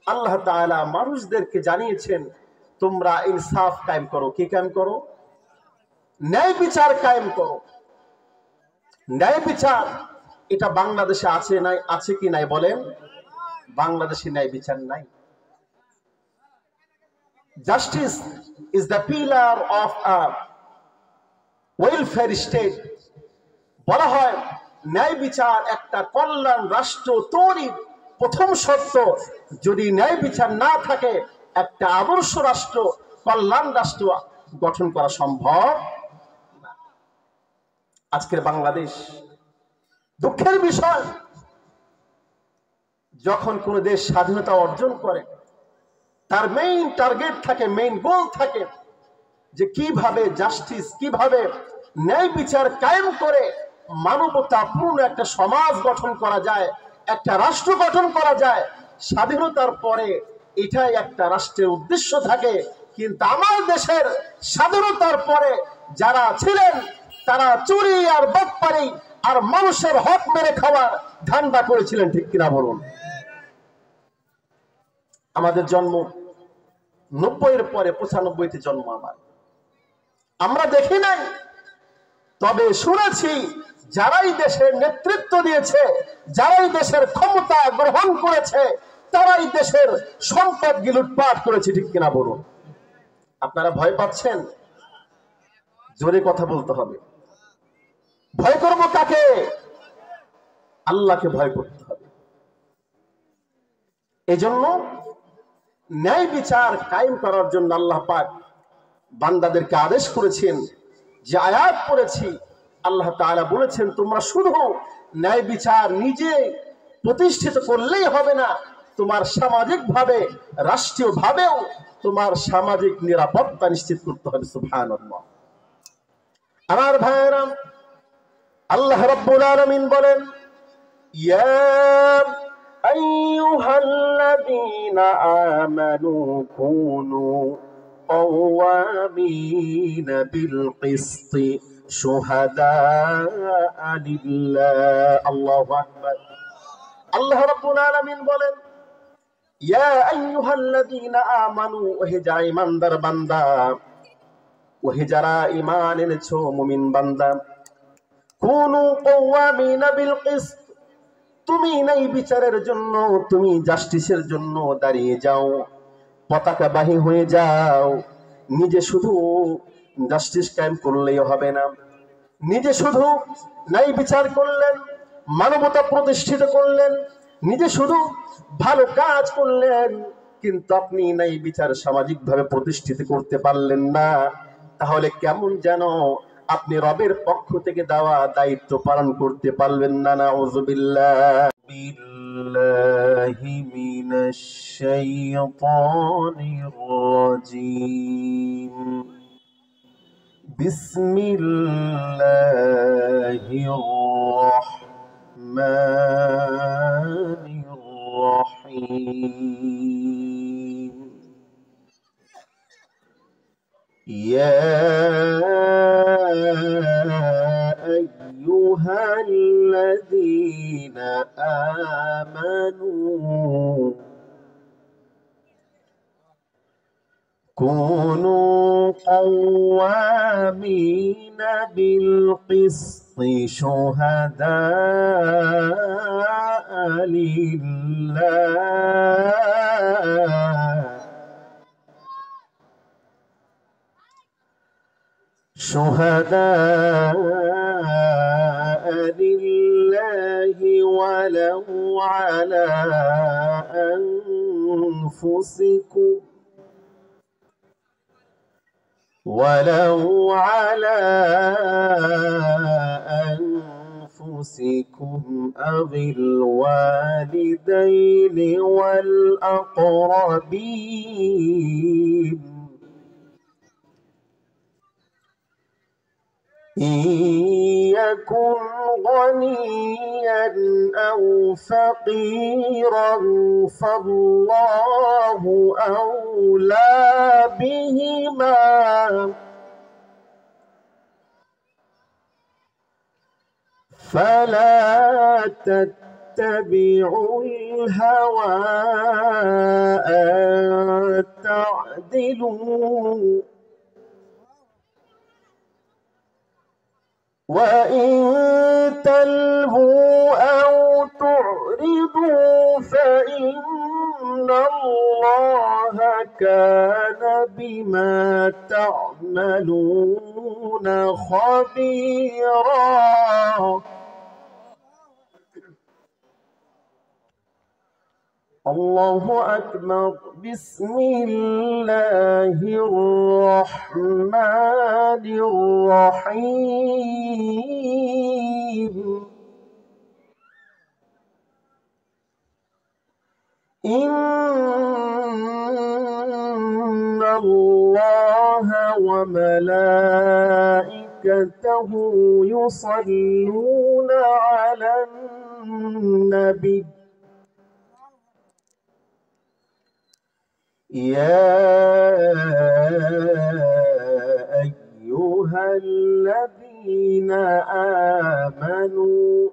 আল্লাহ তাআলা মানুষদেরকে জানিয়েছেন তোমরা ইনসাফ কায়েম করো। কি কায়েম করো? ন্যায় বিচার কায়েম করো। ন্যায় বিচার এটা বাংলাদেশে আছে নাই? আছে কি নাই বলেন? বাংলাদেশে ন্যায় বিচার নাই। Justice is the pillar of a welfare state. বলা হয় ন্যায় বিচার একটা কল্যাণ রাষ্ট্র তৈরির প্রথম শর্ত। যদি ন্যায় বিচার না থাকে একটা আদর্শ রাষ্ট্র, কল্যাণ রাষ্ট্র গঠন করা সম্ভব না। আজকের বাংলাদেশ দুঃখের বিষয়, যখন কোন দেশ স্বাধীনতা অর্জন করে তার মেইন টার্গেট থাকে, মেইন গোল থাকে যে কিভাবে জাস্টিস, কিভাবে ন্যায় বিচার কায়েম করে মানবতাপূর্ণ একটা সমাজ গঠন করা যায়, একটা রাষ্ট্র গঠন করা যায়। স্বাধীনতার পরে এটাই একটা রাষ্ট্রের উদ্দেশ্য থাকে। কিন্তু আমার দেশের স্বাধীনতার পরে যারা ছিলেন তারা চুরি আর বাটপারি আর মানুষের হক মেরে খাওয়ার ধান্দা করেছিলেন। ঠিক কিনা বলুন? আমাদের জন্ম 90-এর পরে, 95-তে জন্ম আমার। আমরা দেখি নাই, তবে শুনেছি যারাই দেশের নেতৃত্ব দিয়েছে, যারাই দেশের ক্ষমতা গ্রহণ করেছে, তারাই দেশের সম্পদ লুটপাট করেছে। ঠিক কিনা বলুন? আপনারা ভয় পাচ্ছেন? জোরে কথা বলতে হবে। ভয় করব কাকে? আল্লাহকে ভয় করতে হবে। এজন্য ন্যায় বিচার কায়েম করার জন্য আল্লাহ পাক বান্দাদেরকে আদেশ করেছেন। যে আয়াত পড়েছি, আল্লাহ তাআলা বলেছেন তোমরা শুধু ন্যায় বিচার নিজে প্রতিষ্ঠিত করলেই হবে না, তোমার সামাজিক ভাবে, রাষ্ট্রীয় ভাবেও তোমার সামাজিক নিরাপত্তা নিশ্চিত করতে হবে। সুবহানাল্লাহ। আমার ভাইয়েরা, আল্লাহ রাব্বুল আলামিন বলেন, ইয়া আইয়ুহাল্লাযীনা আমানু কুনু قوامين بالقسط شهداء لله। الله أكبر। আল্লাহ রাব্বুল আলামিন বলেন, ইয়া আইয়ুহাল্লাযীনা আমানু, ওহে যারা ঈমানদার বান্দা, ওহে যারা ঈমান এনেছো মুমিন বান্দা, কুনু কওয়ামিনা বিল কিসত, তুমি ন্যায় বিচারের জন্য, তুমি জাস্টিসের জন্য দাঁড়িয়ে যাও, পতাকাবাহী হয়ে যাও। নিজে শুধু জাস্টিস কায়েম করলেই হবে না, নিজে শুধু ন্যায় বিচার করলেন, মানবতা প্রতিষ্ঠিত করলেন, নিজে শুধু ভালো কাজ করলেন, কিন্তু আপনি ন্যায় বিচার সামাজিকভাবে প্রতিষ্ঠিত করতে পারলেন না, তাহলে কেমন যেন আপনি রবের পক্ষ থেকে দেওয়া দায়িত্ব পালন করতে পারবেন না। নাউযুবিল্লাহ। بالله من الشيطان الرجيم. بسم الله الرحمن الرحيم. يا أيها الذين آمنوا كونوا قوامين بالقسط شهداء لله ولو على أنفسكم أو الوالدين والأقربين إن يكن غنيا أو فقيرا فالله أولى بهما فلا تتبعوا الهوى تعملوا وإن تلهوا أو تعرضوا فإن الله كان بما تعملون خبيرا الله أكبر بسم الله الرحمن الرحيم إن الله وملائكته يصلون على النبي يا أيها الذين آمنوا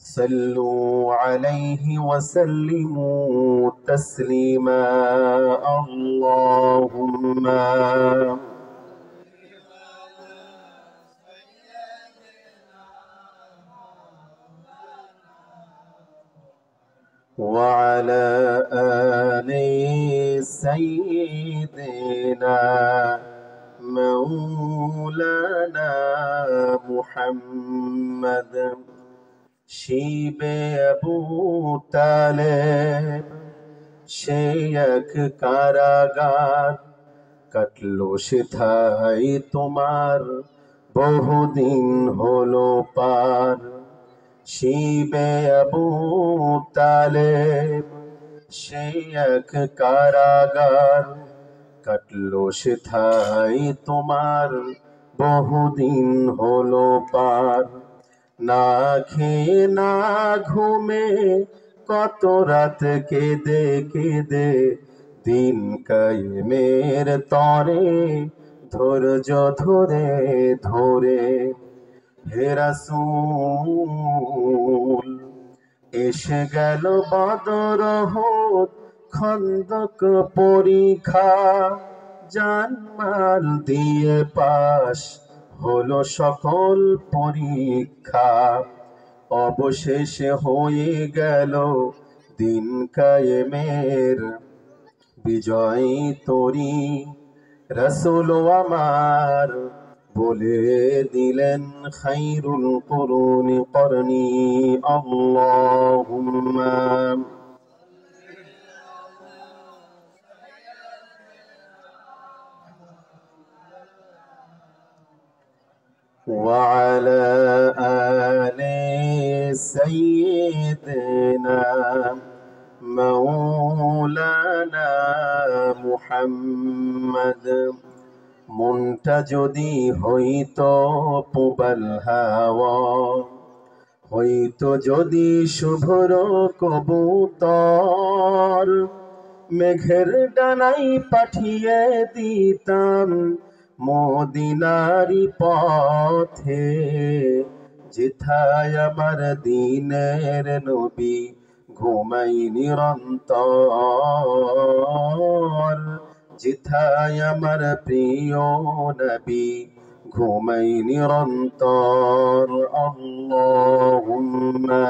صلوا عليه وسلموا تسليما اللهم وعلى آل سيدنا مولانا محمد শিবে আবু তালেব সে এক কারাগার কাটলো সেথায় তোমার বহুদিন হলো পার শিবে আবু তালেব সে এক কারাগার কাটলো সেথায় তোমার বহুদিন হলো পার না খেয়ে না ঘুমে কত রাত কেঁদে কেঁদে দিন কায়েমের তরে ধৈর্য ধরে ধরে হে রাসূল এসে গেল বদর উহুদ খন্দক পরীক্ষা জানমাল দিয়ে পাশ হলো সকল পরীক্ষা অবশেষে হয়ে গেল দিন কায়েমের বিজয় তরি রাসূল আমার বলে দিলেন খায়রুল কুরুনি করনি আল্লাহুম্মা وعلى آل سيدنا مولانا محمد মনটা যদি হইতো পুবাল হাওয়া হইতো যদি শুভ্র কবুতর মেঘের ডানাই পাঠিয়ে দিতাম মদিনারি পথে যেথায় আমার দিনের নবী ঘুমাই নিরন্তর যেথায় আমার প্রিয় নবী ঘুমাই নিরন্তর আল্লাহুম্মা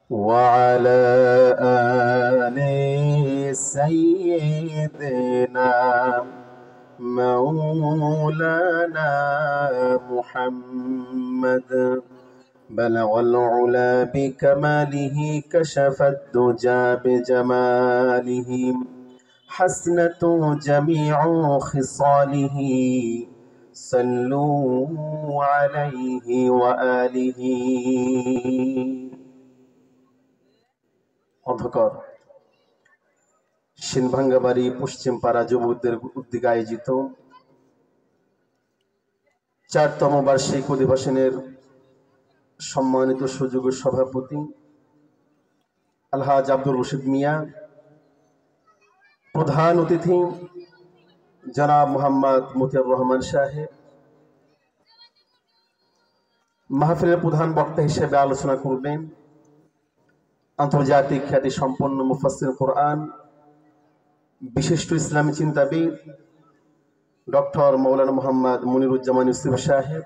وعلى آل سيدنا مولانا محمد بلغ العلا بكماله كشف الدجى بجماله حسنت جميع خصاله صلوا عليه وآله অন্ধকার সিনভাঙ্গাবাড়ি পশ্চিম পাড়া যুবকদের উদ্যোগে আয়োজিত ৪তম বার্ষিক অধিবেশনের সম্মানিত সুযোগ্য সভাপতি আলহাজ আব্দুর রশিদ মিয়া, প্রধান অতিথি জনাব মোহাম্মদ মতিয়ার রহমান সাহেব, মাহফিলের প্রধান বক্তা হিসেবে আলোচনা করবেন আন্তর্জাতিক খ্যাতি সম্পন্ন মুফাসসির কোরআন, বিশিষ্ট ইসলামী চিন্তাবিদ ডক্টর মৌলানা মোহাম্মদ মুনিরুজ্জামান ইউসুফ সাহেব।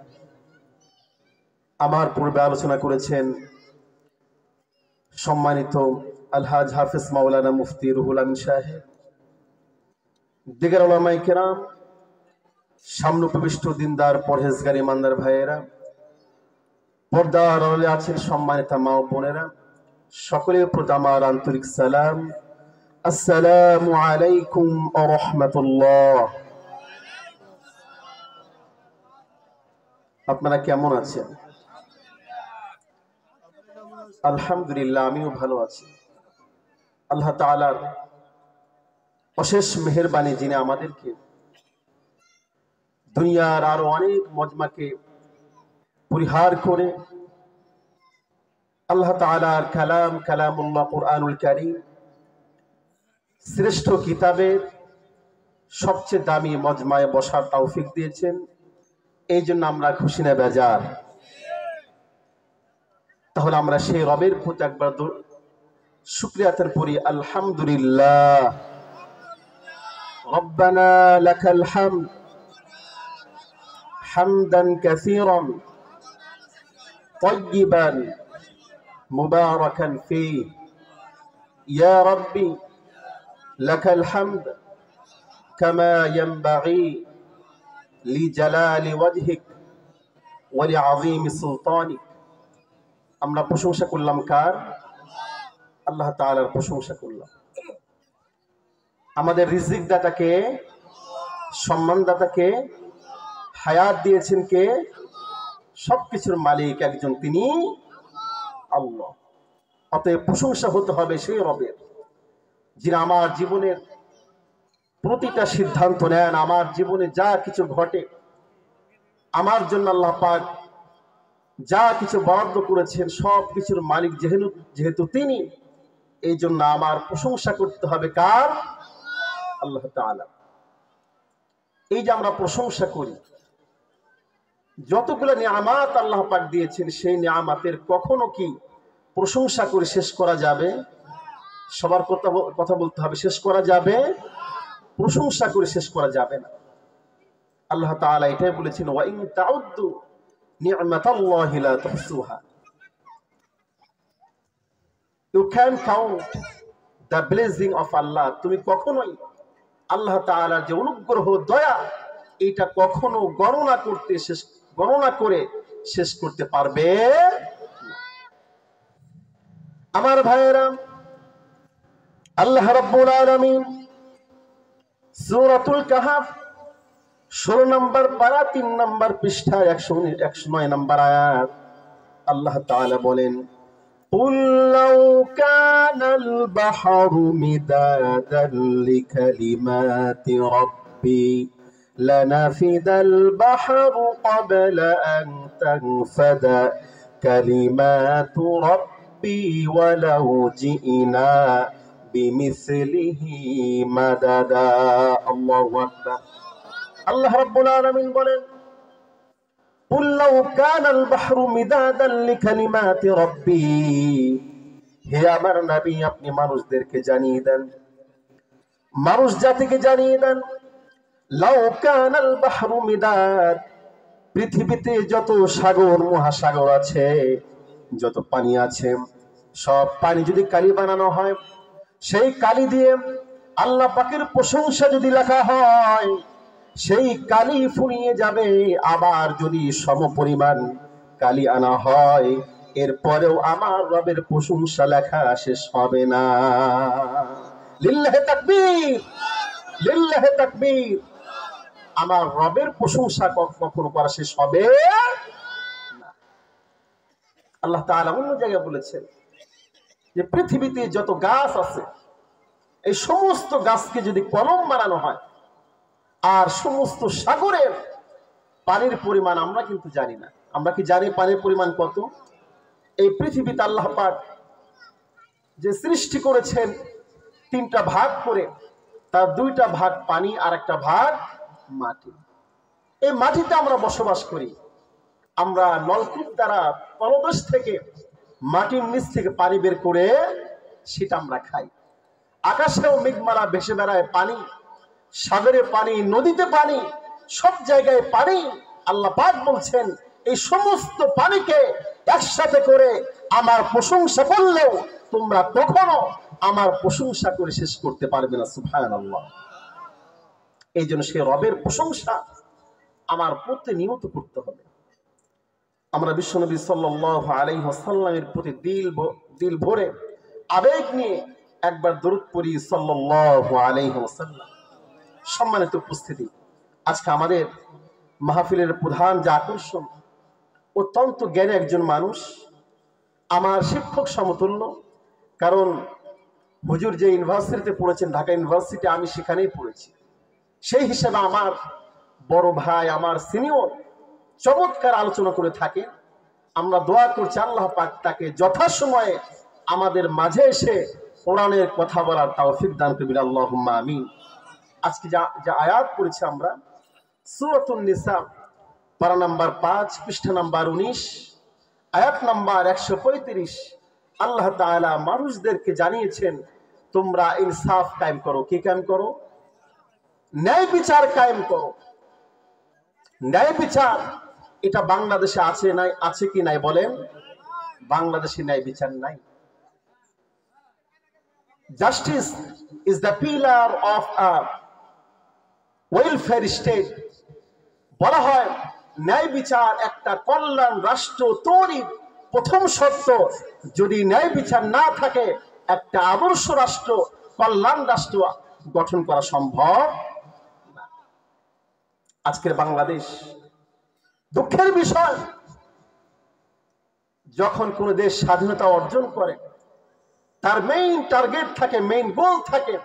আমার পূর্বে আলোচনা করেছেন সম্মানিত আলহাজ হাফিজ মাওলানা মুফতি রুহুল আমিন সাহেব। দিগার উলামায়ে কেরাম, সামনে উপবিষ্ট দিনদার পরহেজগার ইমানদার ভাইয়েরা, পর্দার আড়ালে আছেন সম্মানিত মা ও বোনেরা, সকলের প্রতি আমার আন্তরিক সালাম। আসসালামু আলাইকুম ওয়া রাহমাতুল্লাহ। আপনারা কেমন আছেন? আলহামদুলিল্লাহ, আমিও ভালো আছি। আল্লাহ তাআলার অশেষ মেহেরবানি, যিনি আমাদেরকে দুনিয়ার আরো অনেক মজমাকে পরিহার করে আল্লাহ তাআলার কালাম, কালামুল্লাহ কুরআনুল কারীম, শ্রেষ্ঠ কিতাবের সবচেয়ে দামি মজমায় বসার তৌফিক দিয়েছেন। এই জন্য আমরা খুশি না বেজার? তাহলে আমরা সেই রবের প্রতি একবার শুকরিয়াতের পড়ি, আলহামদুলিল্লাহ। রব্বানা লাকাল হামদ হামদান কাসীরান তাইয়িবান মুবারাকান ফীহি ইয়া রাব্বি লাকাল হামদ কামা ইয়ানবাগি লিজালালি ওয়াজহিক ওয়া লিআযীমি সুলতানিক। আমরা প্রশংসা করলাম কার? আল্লাহ তাআলার প্রশংসা করলাম। আমাদের রিজিক দাতাকে, সম্মান দাতাকে, হায়াত দিয়েছেন কে? সবকিছুর মালিক একজন, তিনি আল্লাহ। অতএব প্রশংসা হতে হবে সেই রবের, যিনি আমার জীবনের প্রতিটা সিদ্ধান্ত নেন। আমার জীবনে যা কিছু ঘটে আমার জন্য আল্লাহ পাক যা কিছু বরাদ্দ করেছেন সব কিছুর মালিক যেহেতু তিনি, এই জন্য আমার প্রশংসা করতে হবে কার? আল্লাহ তাআলা। এই যে আমরা প্রশংসা করি, যতগুলো নিয়ামত আল্লাহ পাক দিয়েছেন সেই নিয়ামতের কখনো কি প্রশংসা করে শেষ করা যাবে? সবার কথা বলতে হবে, শেষ করা যাবে? প্রশংসা করে শেষ করা যাবে না। আল্লাহ তাআলা এটাই বলেছেন, ওয়া ইন তাউদ্দু নি'মাতাল্লাহি লা তুহসুহা। You can count the blessing of Allah. তুমি কখনোই আল্লাহ তাআলার যে অনুগ্রহ, দয়া, এটা কখনো গণনা করে শেষ করতে পারবে না। আমার ভাইয়েরা, আল্লাহ রাব্বুল আলামিন সূরাতুল কাহফ 16 নম্বর পারা 3 নম্বর পৃষ্ঠা 109 নম্বর আয়াত, আল্লাহ তাআলা বলেন, قُلْ لَوْ كَانَ الْبَحْرُ مِدَادًا لِكَلِمَاتِ رَبِّي لَنَفِدَ الْبَحْرُ قَبْلَ أَنْ تَنْفَدَ كَلِمَاتُ رَبِّي وَلَوْ جِئْنَا بِمِثْلِهِ مَدَدًا। আল্লাহু আকবার। আল্লাহ রাব্বুল আলামিন বলেন, قُلْ لَوْ كَانَ الْبَحْرُ مِدَادًا لِكَلِمَاتِ رَبِّي। হে আমার নবী, আপনি মানুষদেরকে জানিয়ে দেন, মানুষ জাতিকে জানিয়ে দেন, লাউ কানাল বাহরু মিদাদ, পৃথিবীতে যত সাগর মহাসাগর আছে, যত পানি আছে, সব পানি যদি কালি বানানো হয়, সেই কালি দিয়ে আল্লাহ পাকের প্রশংসা যদি লেখা হয়, সেই কালি ফুরিয়ে যাবে। আবার যদি সমপরিমাণ কালি আনা হয়, এরপরেও আমার রবের প্রশংসা লেখা শেষ হবে না। লিল্লাহি তাকবীর, লিল্লাহি তাকবীর। আমার রবের প্রশংসা কখনো করা শেষ হবে না। আল্লাহ তাআলা অন্য জায়গায় বলেছেন যে পৃথিবীতে যত গাছ আছে, এই সমস্ত গাছকে যদি কলম বানানো হয়, আর সমস্ত সাগরের পানির পরিমাণ আমরা কিন্তু জানি না। আমরা কি জানি পানির পরিমাণ কত? এই পৃথিবীতে আল্লাহ পাক যে সৃষ্টি করেছেন 3টা ভাগ করে, তার 2টা ভাগ পানি আর একটা ভাগ মাটি। এই মাটিতে আমরা বসবাস করি। আমরা নলকূপ দ্বারা তলদেশ থেকে মাটির নিচ থেকে পানি বের করে সেটা আমরা খাই। আকাশেও মেঘমালা ভেসে বেড়ায় পানি, সাগরে পানি, নদীতে পানি, সব জায়গায় পানি। আল্লাহ পাক বলছেন এই সমস্ত পানিকে একসাথে করে আমার প্রশংসা করলেও তোমরা কখনো আমার প্রশংসা করে শেষ করতে পারবে না। সুবহানাল্লাহ। এই জন্য সে রবের প্রশংসা আমার প্রতিনিয়ত করতে হবে। আমরা বিশ্বনবী সাল্লাল্লাহু আলাইহি ওয়াসাল্লামের প্রতি দিল ভরে আবেগ নিয়ে একবার দরুদ পড়ি সাল্লাল্লাহু আলাইহি ওয়াসাল্লাম। সম্মানিত উপস্থিতি, আজকে আমাদের মাহফিলের প্রধান যে আকর্ষণ, অত্যন্ত জ্ঞানী একজন মানুষ, আমার শিক্ষক সমতুল্য। কারণ হুজুর যে ইউনিভার্সিটিতে পড়েছেন, ঢাকা ইউনিভার্সিটি, আমি সেখানেই পড়েছি। সেই হিসেবে আমার বড় ভাই, আমার সিনিয়র, চমৎকার আলোচনা করে থাকে। আমরা দোয়া করছি আল্লাহ পাক তাকে যথাসময়ে আমাদের মাঝে এসে কোরআনের কথা বলার তৌফিক দান করবেন, আল্লাহুম্মা আমিন। আজকে যা আয়াত পড়েছি আমরা, সূরাতুন নিসা, পারা নাম্বার 5, পৃষ্ঠা নাম্বার 19, আয়াত নাম্বার 135। আল্লাহ তাআলা মানুষদেরকে জানিয়েছেন তোমরা ইনসাফ কায়েম করো। কি কায়েম করো? ন্যায় বিচার কায়েম করো। ন্যায় বিচার এটা বাংলাদেশে আছে নাই? আছে কি নাই বলেন? বাংলাদেশে ন্যায় বিচার নাই। Justice is the pillar of a welfare state. বলা হয় ন্যায় বিচার একটা কল্যাণ রাষ্ট্র তৈরির প্রথম শর্ত। যদি ন্যায় বিচার না থাকে একটা আদর্শ রাষ্ট্র, কল্যাণ রাষ্ট্র গঠন করা সম্ভব না। আজকের বাংলাদেশ দুঃখের বিষয়, যখন কোন দেশ স্বাধীনতা অর্জন করে তার মেইন টার্গেট থাকে, মেইন গোল থাকে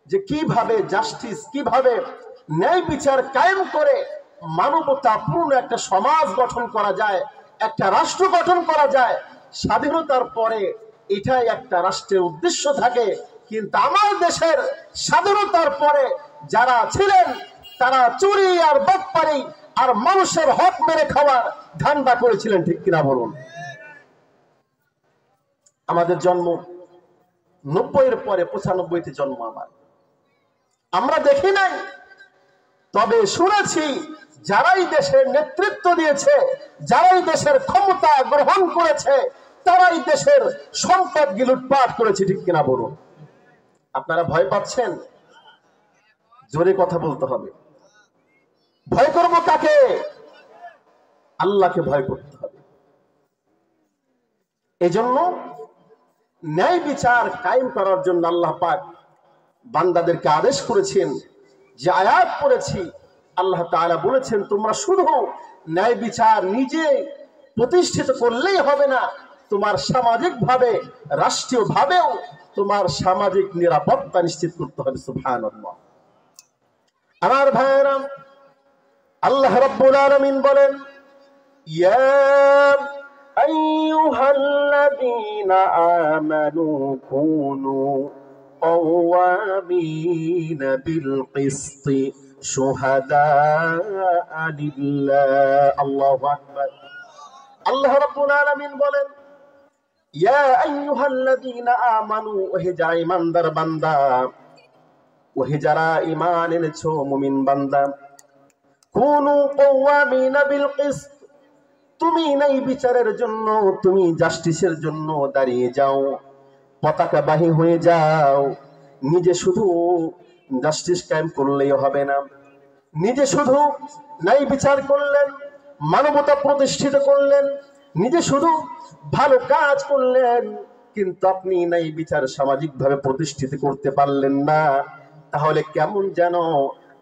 যে কিভাবে জাস্টিস, কিভাবে ন্যায় বিচার কায়েম করে মানবতাপূর্ণ একটা সমাজ গঠন করা যায়, একটা রাষ্ট্র গঠন করা যায়। স্বাধীনতার পরে এটাই একটা রাষ্ট্রের উদ্দেশ্য থাকে। কিন্তু আমার দেশের স্বাধীনতার পরে যারা ছিলেন তারা চুরি আর বাটপারি আর মানুষের হক মেরে খাওয়ার ধান্দা করেছিলেন। ঠিক কিনা বলুন? আমাদের জন্ম 90-এর পরে, 95-তে জন্ম আমার। আমরা দেখি নাই, তবে শুনেছি যারাই দেশের নেতৃত্ব দিয়েছে, যারাই দেশের ক্ষমতা গ্রহণ করেছে, তারাই দেশের সম্পদ লুটপাট করেছে। ঠিক কিনা বলুন? আপনারা ভয় পাচ্ছেন? জোরে কথা বলতে হবে। ভয় করবো কাকে? আল্লাহকে ভয় করতে হবে। এজন্য ন্যায় বিচার কায়েম করার জন্য আল্লাহ পাক বান্দাদেরকে আদেশ করেছেন। যে আয়াত পড়েছি, আল্লাহ তাআলা বলেছেন তোমরা শুধু ন্যায় বিচার নিজে প্রতিষ্ঠিত করলেই হবে না, তোমার সামাজিক ভাবে, রাষ্ট্রীয় ভাবেও তোমার সামাজিক নিরাপত্তা নিশ্চিত করতে হবে। সুবহানাল্লাহ। আমার ভাইরা, আল্লাহ রাব্বুল আলামিন বলেন, ইয়া আইয়ুহাল্লাযীনা আমানু কুনু قوامين بالقسط شهداء لله। الله أكبر। আল্লাহ রাব্বুল আলামিন বলেন, ইয়া আইয়ুহাল্লাযীনা আমানু, ওহে যারা ঈমানদার বান্দা, ওহে যারা ঈমান এনেছো মুমিন বান্দা, কুনু কওয়ামিনা বিল কিসত, তুমি ন্যায় বিচারের জন্য, তুমি জাস্টিসের জন্য দাঁড়িয়ে যাও, পতাকাবাহী হয়ে যাও। নিজে শুধু জাস্টিস কায়েম করলেই হবে না, নিজে শুধু ন্যায় বিচার করলেন, মানবতা প্রতিষ্ঠিত করলেন, নিজে শুধু ভালো কাজ করলেন, কিন্তু আপনি ন্যায় বিচার সামাজিকভাবে প্রতিষ্ঠিত করতে পারলেন না, তাহলে কেমন যেন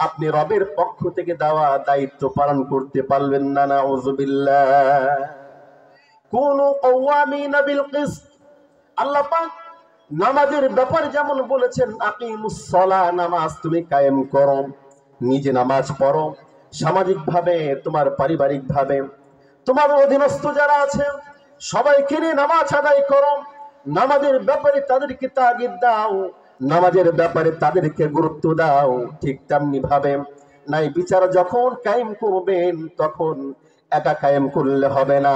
আপনি রবের পক্ষ থেকে দেওয়া দায়িত্ব পালন করতে পারবেন না। নাউযুবিল্লাহ। কুনু কওয়ামিনা বিল কিসত। আল্লাহ পাক নামাজের ব্যাপারে যেমন বলেছেন, আকিমুস সালাহ, নামাজ তুমি কায়েম করো, নিজে নামাজ পড়ো, সামাজিক ভাবে, তোমার পারিবারিক ভাবে, তোমার অধীনস্থ যারা আছে সবাইকে নিয়ে নামাজ আদায় করো। নামাজের ব্যাপারে তাদেরকে তাগিদ দাও, নামাজের ব্যাপারে তাদেরকে গুরুত্ব দাও। ঠিক তেমনি ভাবে ন্যায় বিচার যখন কায়েম করবেন, তখন একা কায়েম করলে হবে না,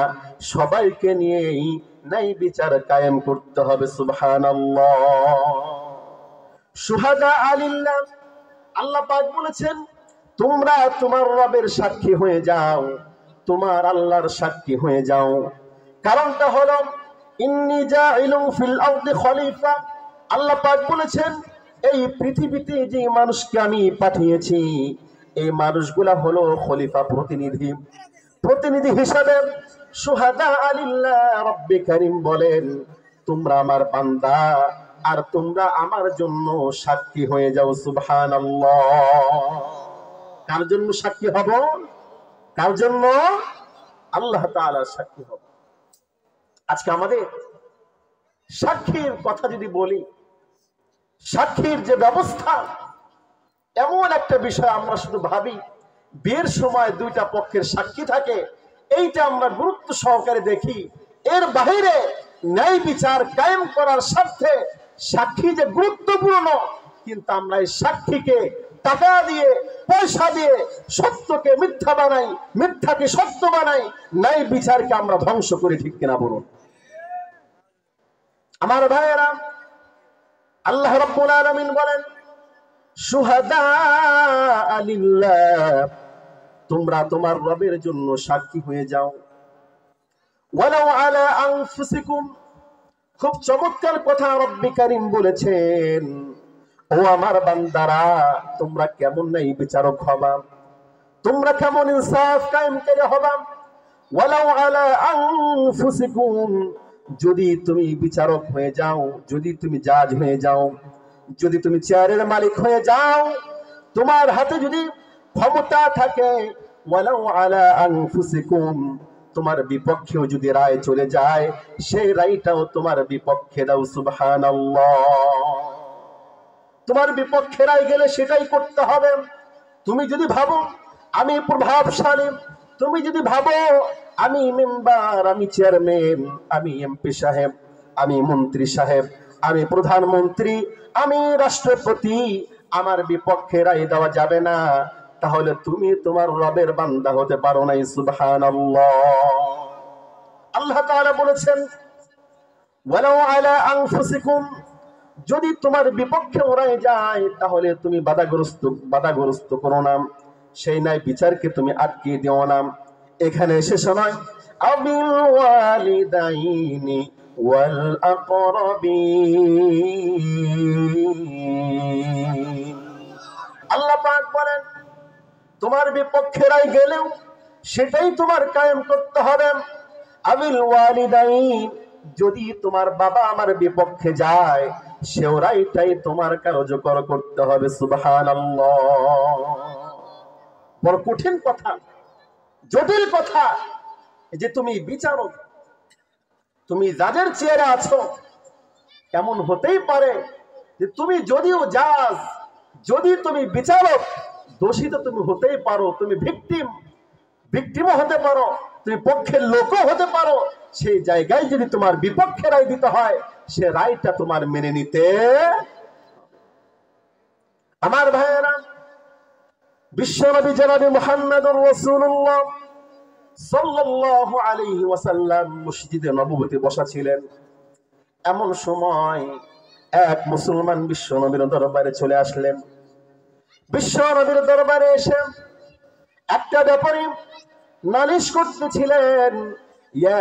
সবাইকে নিয়েই ন্যায় বিচার কায়েম করতে হবে। সুবহানাল্লাহ। শুহাদা আলিল্লাহ, আল্লাহ পাক বলেছেন তোমরা তোমার রবের সাক্ষী হয়ে যাও, তোমার আল্লাহর সাক্ষী হয়ে যাও। কারণটা হলো ইন্নী জাইলুন ফিল আরদি খলিফা। আল্লাহ পাক বলেছেন এই পৃথিবীতে যে মানুষকে আমি পাঠিয়েছি এই মানুষগুলা হলো খলিফা, প্রতিনিধি হিসাবে। শুহাদা আলিল্লাহ, রব্বে কারীম বলেন তোমরা আমার বান্দা আর তোমরা আমার জন্য সাক্ষী হয়ে যাও। সুবহানাল্লাহ। কার জন্য সাক্ষী হব? কার জন্য? আল্লাহ তাআলার সাক্ষী হব। আজকে আমাদের সাক্ষীর কথা যদি বলি, সাক্ষীর যে ব্যবস্থা, এমন একটা বিষয় আমরা শুধু ভাবি বিয়ের সময় দুইটা পক্ষের সাক্ষী থাকে, এইটা আমরা গুরুত্ব সহকারে দেখি। এর বাইরে ন্যায় বিচার কায়েম করার স্বার্থে সাক্ষী যে গুরুত্বপূর্ণ, কিন্তু আমরা এই সাক্ষীকে টাকা দিয়ে পয়সা দিয়ে সত্যকে মিথ্যা বানাই, মিথ্যাকে সত্য বানাই, ন্যায় বিচারকে আমরা ধ্বংস করি। ঠিক কিনা বলুন? আমার ভাইয়েরা, আল্লাহ রাব্বুল আলামিন বলেন শুহাদা লিল্লাহ, তোমরা তোমার রবের জন্য সাক্ষী হয়ে যাও। ওয়ালাউ আলা আনফুসিকুম, খুব চমৎকার কথা রব্বে কারীম বলেছেন ও আমার বান্দারা তোমরা কেমন ন্যায় বিচারক হবা, তোমরা কেমন ইনসাফ কায়েমকারী হবা। ওয়ালাউ আলা আনফুসিকুম, যদি তুমি বিচারক হয়ে যাও, যদি তুমি জাজ হয়ে যাও, যদি তুমি চেয়ারের মালিক হয়ে যাও, তোমার হাতে যদি ক্ষমতা থাকে, ওয়ালাউ আলা আনফুসিকুম, তোমার বিপক্ষেও যদি রায় চলে যায় সেই রায়টাও তোমার বিপক্ষে দাও। সুবহানাল্লাহ। তোমার বিপক্ষে রায় গেলে সেটাই করতে হবে। তুমি যদি ভাবো আমি প্রভাবশালী, তুমি যদি ভাবো আমি মেম্বার, আমি চেয়ারম্যান, আমি এমপি সাহেব, আমি মন্ত্রী সাহেব, আমি প্রধানমন্ত্রী, আমি রাষ্ট্রপতি, আমার বিপক্ষে রায় দেওয়া যাবে না, তাহলে তুমি তোমার রবের বান্দা হতে পারো নাই। সুবহানাল্লাহ। আল্লাহ তাআলা বলেছেন ওয়ালাউ আলা আনফুসিকুম, যদি তোমার বিপক্ষে রায় যায় তাহলে তুমি বাধাগ্রস্ত করো না, সেই ন্যায় বিচারকে তুমি আটকে দিও না। এখানে শেষ নয়, আবিল ওয়ালিদাইনি ওয়াল আকরাবিন। আল্লাহ পাক বলেন তোমার বিপক্ষে রায় গেলেও সেটাই তোমার কায়েম করতে হবে। আবিল ওয়ালিদাইন, যদি তোমার বাবা আমার বিপক্ষে যায় সেও রায়টাই তোমার কার্যকর করতে হবে। সুবহানাল্লাহ। বড় কঠিন কথা, জটিল কথা, যে তুমি বিচারক, তুমি জাজের চেয়ারে আছো, এমন হতেই পারে যে তুমি যদিও জাজ, যদি তুমি বিচারক, দোষী তো তুমি হতেই পারো, তুমি ভিকটিমও হতে পারো, তুমি পক্ষের লোকও হতে পারো। সেই জায়গায় যদি তোমার বিপক্ষে রায় দিতে হয় সে রায়টা তোমার মেনে নিতে। আমার ভাইয়েরা, বিশ্বনবী জনাবে মুহাম্মদুর রাসূলুল্লাহ সাল্লাল্লাহু আলাইহি ওয়াসাল্লাম মসজিদে নববীতে বসা ছিলেন। এমন সময় এক মুসলমান বিশ্বনবীর দরবারে চলে আসলেন। বিশ্বনবীর দরবারে এসে একটা ব্যাপারে নালিশ করতেছিলেন,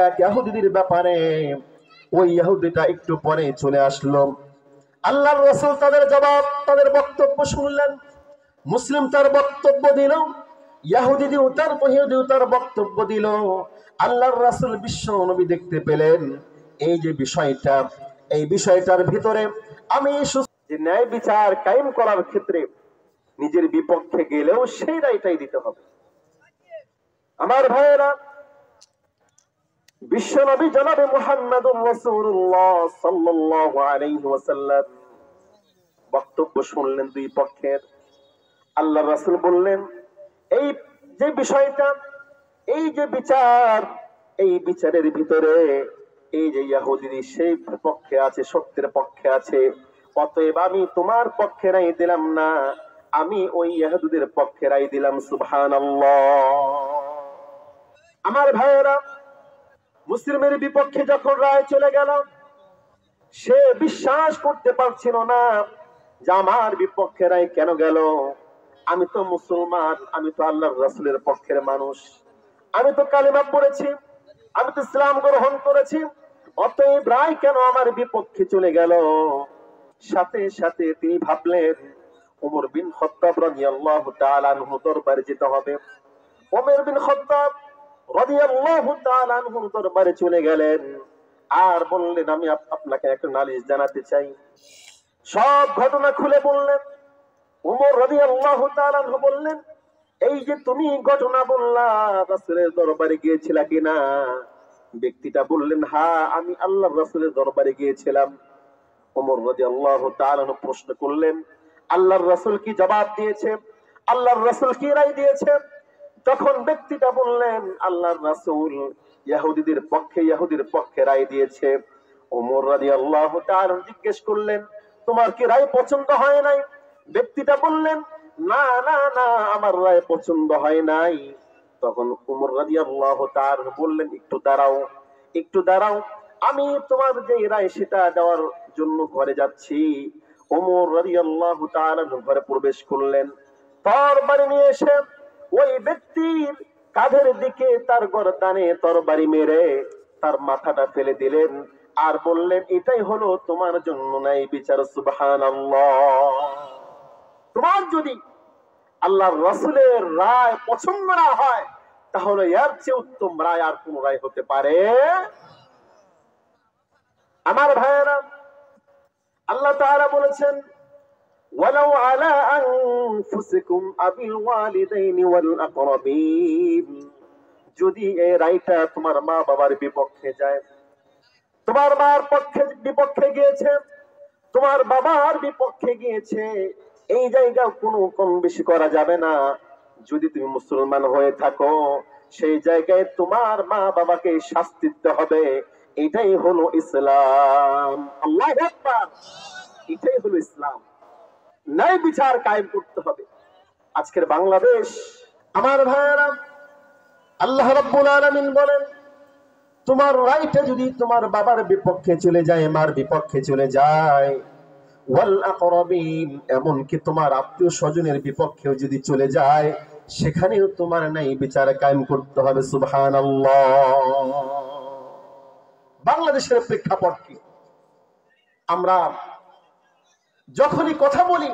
এক ইহুদির ব্যাপারে। ওই ইহুদিটা একটু পরে চলে আসলো। আল্লাহর রাসূল তাদের জবাব, তাদের বক্তব্য শুনলেন। মুসলিম তার বক্তব্য দিল, ইহুদিও তার বক্তব্য দিল। আল্লাহর রাসূল বিশ্ব নবী দেখতে পেলেন এই যে বিষয়টা, এই বিষয়টার ভিতরে আমি যে ন্যায় বিচার কায়েম করার ক্ষেত্রে নিজের বিপক্ষে গেলেও সেই রায়টাই দিতে হবে। আমার ভাইয়েরা, বিশ্বনবী জনাবে মুহাম্মদুর রাসূলুল্লাহ সাল্লাল্লাহু আলাইহি ওয়াসাল্লাম বক্তব্য শুনলেন দুই পক্ষের। আল্লাহর রাসূল বললেন এই যে বিষয়টা, এই যে বিচার, এই বিচারের ভিতরে এই যে ইহুদি সেই পক্ষে আছে, সত্যের পক্ষে আছে, অতএব আমি তোমার পক্ষে রায় দিলাম না, আমি ওই ইহুদিদের পক্ষে রায় দিলাম। সুবহানাল্লাহ। আমার ভাইয়েরা, মুসলিমের বিপক্ষে যখন রায় চলে গেল, সে বিশ্বাস করতে পারছিল না যে আমার বিপক্ষে রায় কেন গেল। আমি তো মুসলমান, আমি তো আল্লাহর রাসূলের পক্ষের মানুষ, আমি তো কালিমা পড়েছি, আমি তো ইসলাম গ্রহণ করেছি, অতএব রায় কেন আমার বিপক্ষে চলে গেল। সাথে সাথে তিনি ভাবলেন ওমর বিন খাত্তাব রাদিয়াল্লাহু তাআলা আনহু দরবারে যেতে হবে। ওমর বিন খাত্তাব রাদিয়াল্লাহু তাআলা আনহু দরবারে চলে গেলেন আর বললেন, আমি আপনাকে একটা নালিশ জানাতে চাই। সব ঘটনা খুলে বললেন। ওমর রাদিয়াল্লাহু তাআলা আনহু বললেন, এই যে তুমি ঘটনা বললা, রাসূলের দরবারে গিয়েছিলা কিনা? ব্যক্তিটা বললেন, হ্যাঁ, আমি আল্লাহর রাসূলের দরবারে গিয়েছিলাম। ওমর রাদিয়াল্লাহু তাআলা আনহু প্রশ্ন করলেন, আল্লাহর রাসূল কি জবাব দিয়েছে? আল্লাহর রাসূল কি রায় দিয়েছে? তখন ব্যক্তিটা বললেন, আল্লাহর রাসূল ইহুদিদের পক্ষে রায় দিয়েছে। ওমর রাদিয়াল্লাহু তাআলা জিজ্ঞেস করলেন, তোমার কি রায় পছন্দ হয় নাই? ব্যক্তিটা বললেন, না না না, আমার রায় পছন্দ হয় নাই। তখন ওমর রাদিয়াল্লাহু তাআলা বললেন, একটু দাঁড়াও, আমি তোমার যে রায় সেটা দেওয়ার জন্য ঘরে যাচ্ছি। ওমর রাদিয়াল্লাহু তাআলা ঘরে প্রবেশ করলেন, তরবারি নিয়ে এসে ওই ব্যক্তির কাঁধের দিকে তার গর্দানে তরবারি মেরে তার মাথাটা ফেলে দিলেন আর বললেন, এটাই হলো তোমার জন্য ন্যায় বিচার। সুবহানাল্লাহ। তোমার যদি আল্লাহর রাসূলের রায় পছন্দ না হয়, তাহলে এর চেয়ে উত্তম রায় আর কোন রায় হতে পারে? আমার ভাইয়েরা, আল্লাহ তাআলা বলেছেন, ওয়ালাউ আলা আনফুসিকুম আবিল ওয়ালিদাইনি ওয়াল আকরাবিন, যদি এই রায়টা তোমার মা বাবার বিপক্ষে যায়, তোমার মার বিপক্ষে গিয়েছে, তোমার বাবার বিপক্ষে গিয়েছে, এই জায়গা কোনো কম বেশি করা যাবে না। যদি তুমি মুসলমান হয়ে থাকো, সেই জায়গায় তোমার মা বাবাকে শাস্তি দিতে হবে। এটাই হলো ইসলাম। আল্লাহু আকবার। এটাই হলো ইসলাম। ন্যায় বিচার কায়েম করতে হবে। আজকের বাংলাদেশ, আমার ভাইয়েরা, আল্লাহ রাব্বুল আলামিন বলেন, তোমার রায়টা যদি তোমার বাবার বিপক্ষে চলে যায়, মার বিপক্ষে চলে যায়, ওয়াল আকরাবিন, এমনকি তোমার আত্মীয় স্বজনের বিপক্ষেও যদি চলে যায়, সেখানেও তোমার ন্যায় বিচার কায়েম করতে হবে। সুবহানাল্লাহ। বাংলাদেশের প্রেক্ষাপট কি? আমরা যখনই কথা বলি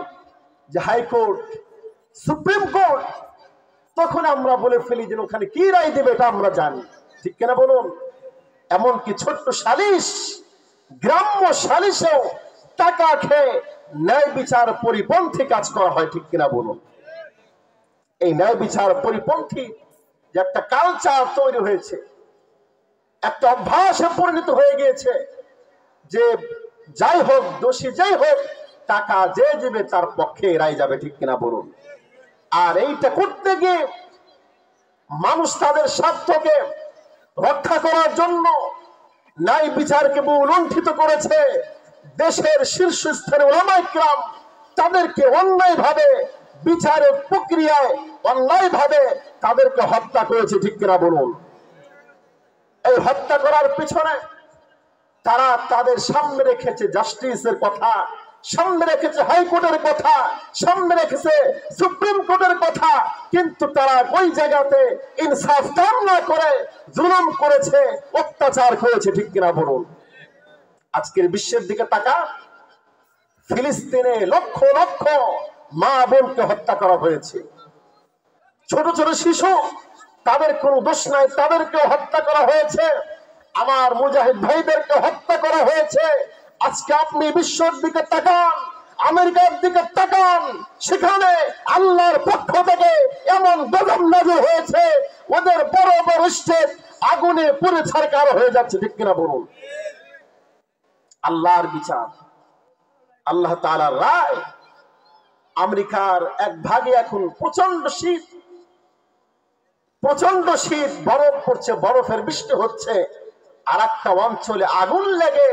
যে হাইকোর্ট, সুপ্রিম কোর্ট, তখন আমরা বলে ফেলি যে ওখানে কি রায় দেবে এটা আমরা জানি, ঠিক কিনা বলুন? এমনকি ছোট্ট সালিশ, গ্রাম্য সালিশেও টাকা খেয়ে ন্যায় বিচার পরিপন্থী কাজ করা হয়, ঠিক কিনা বলুন? এই ন্যায় বিচার পরিপন্থী যে একটা কালচার তৈরি হয়েছে, একটা অভ্যাসে পরিণত হয়ে গিয়েছে যে যাই হোক, দোষী যাই হোক, টাকা যে দেবে তার পক্ষে রায় যাবে, ঠিক কিনা বলুন? আর এইটা করতে গিয়ে মানুষ তাদের স্বার্থকে রক্ষা করার জন্য ন্যায় বিচারকে লুণ্ঠিত করেছে। দেশের শীর্ষস্থানে উলামায়ে কিরাম তাদেরকে অন্যায়ভাবে বিচারের প্রক্রিয়ায় অন্যায়ভাবে তাদেরকে হত্যা করেছে, ঠিক কিনা বলুন? এই হত্যা করার পিছনে তারা তাদের সামনে রেখেছে জাস্টিসের কথা, সামনে রেখেছে হাইকোর্টের কথা, সামনে রেখেছে সুপ্রিম কোর্টের কথা, কিন্তু তারা ওই জায়গাতে ইনসাফ কাম না করে জুলুম করেছে, অত্যাচার করেছে, ঠিক কিনা বলুন? আজকের বিশ্বের দিকে তাকা, ফিলিস্তিনে লক্ষ লক্ষ মা বোনকে হত্যা করা হয়েছে, ছোট ছোট শিশু, তাদের কোনো দোষ নাই, তাদেরকে হত্যা করা হয়েছে। আমার মুজাহিদ ভাইদেরকে হত্যা করা হয়েছে। আজকে আপনি বিশ্বের দিকে তাকান, আমেরিকার দিকে তাকান, সেখানে আল্লাহর পক্ষ থেকে এমন গজব নাযিল হয়েছে, ওদের বড় বড় স্টেট আগুনে পুড়ে ছারখার হয়ে যাচ্ছে, ঠিক কিনা বলুন? আল্লাহর বিচার, আল্লাহ তাআলার রায়। আমেরিকার এক ভাগে এখন প্রচন্ড শীত, বরফ পড়ছে, বরফের বৃষ্টি হচ্ছে। আর একটা অঞ্চলে আগুন লেগে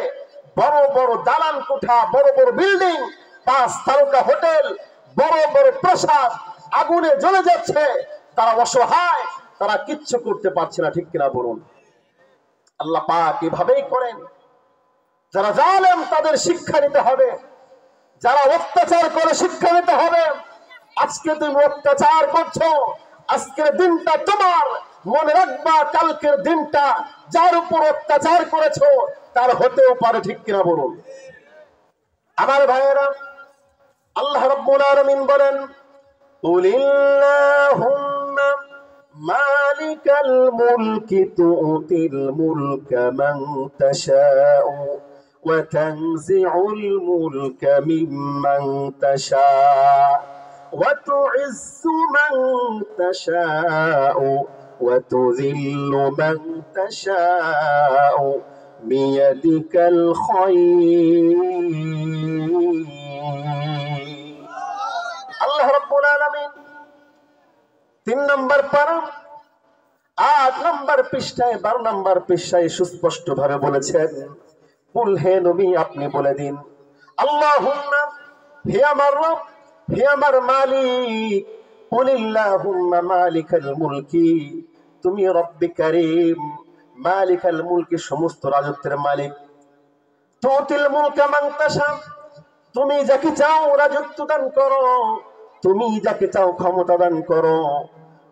বড় বড় দালান কোঠা, বড় বড় বিল্ডিং, 5 তারকা হোটেল, বড় বড় প্রাসাদ আগুনে জ্বলে যাচ্ছে। তারা অসহায়, তারা কিচ্ছু করতে পারছে না, ঠিক কিনা বলুন? আল্লাহ পাক এভাবেই করেন। যারা জালেম তাদের শিক্ষা নিতে হবে, যারা অত্যাচার করে শিক্ষা নিতে হবে। আজকে তুমি অত্যাচার করছো, আজকের দিনটা তোমার, মনে রাখবা কালকের দিনটা যার উপর অত্যাচার করেছো তার হতেও পারে, ঠিক কিনা বলুন? আমার ভাইয়েরা, আল্লাহ রাব্বুল আলামিন বলেন, কুলিল্লাহুম্মা মালিকাল মুলকি তুতিল মুলকা মান তাশাউ ওয়া তানজিউল মুলকা মিম্মান তাশাউ ওয়া তুইজ্জু মান তাশাউ ওয়া তুযিল্লু মান তাশাউ বিয়াদিকাল খায়র। আল্লাহ রাব্বুল আলামিন 3 নম্বর পারা 8 নম্বর পৃষ্ঠায় 12 নম্বর পৃষ্ঠায় সুস্পষ্ট ভাবে বলেছেন, কুল হে নবী আপনি বলে দিন, আল্লাহুম্মা হে আমার রব, হে আমার মালিক, কুলিল্লাহুম্মা মালিকাল মুলকি, তুমি রব্বে কারীম, মালিকাল মুলকি সমস্ত রাজত্বের মালিক, তুতিল মুলকা মান তাশা, তুমি যাকে চাও রাজত্ব দান করো, তুমি যাকে চাও ক্ষমতা দান করো,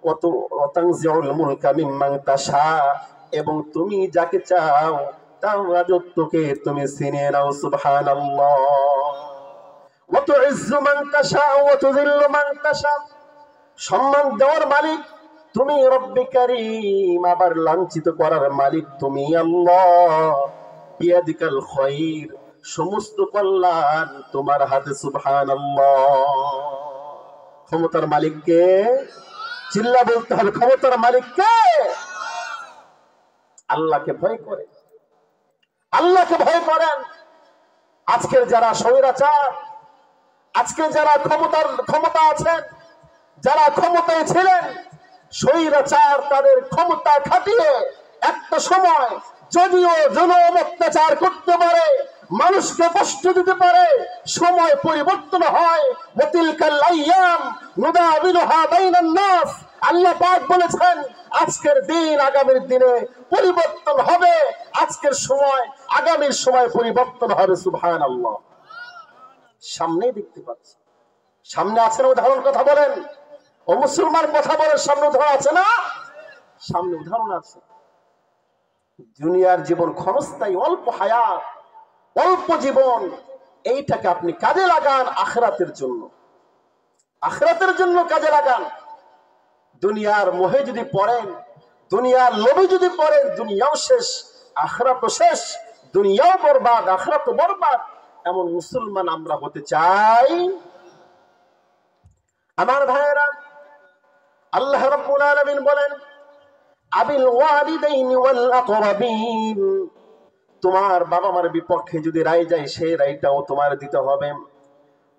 ওয়া তানজিউল মুলকা মিম্মান তাশা, এবং তুমি যাকে চাও তার রাজত্বকে তুমি ছিনিয়ে নাও। সুবহানাল্লাহ। ওয়া তুইজ্জু মান তাশা ওয়া তুযিল্লু মান তাশা, সম্মান দেওয়ার মালিক তুমি রব্বে কারীম, আবার লাঞ্ছিত করার মালিক তুমি আল্লাহ। বিয়াদিকাল খায়র, সমস্ত কল্যাণ তোমার হাতে। সুবহানাল্লাহ। ক্ষমতার মালিক কে? চিল্লা বলতে হবে, ক্ষমতার মালিক কে? আল্লাহকে ভয় করে, আল্লাহকে ভয় করেন। আজকের যারা স্বৈরাচার, আজকে যারা ক্ষমতা আছেন, যারা ক্ষমতায় ছিলেন, স্বৈরাচার তাদের ক্ষমতা খাটিয়ে একটা সময় যদিও জুলুম অত্যাচার করতে পারে, মানুষকে কষ্ট দিতে পারে, সময় পরিবর্তন হয়। ওয়াতিলকাল আইয়াম নুদাবিলুহা বাইনান নাস, আল্লাহ পাক বলেছেন আজকের দিন আগামীর দিনে পরিবর্তন হবে, আজকের সময় আগামীর সময় পরিবর্তন হবে। সুবহানাল্লাহ। সামনে দেখতে পাচ্ছি, সামনে আছে না উদাহরণ? কথা বলেন ও মুসলমান, কথা বলেন, সামনে উদাহরণ আছে না? সামনে উদাহরণ আছে। দুনিয়ার জীবন ক্ষণস্থায়ী, অল্প হায়াত, অল্প জীবন, এইটাকে আপনি কাজে লাগান আখিরাতের জন্য, আখিরাতের জন্য কাজে লাগান। দুনিয়ার মোহে যদি পড়েন, দুনিয়ার লোভে যদি পড়েন, দুনিয়াও শেষ আখিরাতও শেষ, দুনিয়াও বরবাদ আখিরাতও বরবাদ। এমন মুসলমান আমরা হতে চাই। আমার ভাইয়েরা, আল্লাহ রাব্বুল আলামিন বলেন, আবিল ওয়ালিদাইনি ওয়াল আকরাবিন, তোমার বাবা মার বিপক্ষে যদি রায় যায় সেই রায়টাও তোমার দিতে হবে।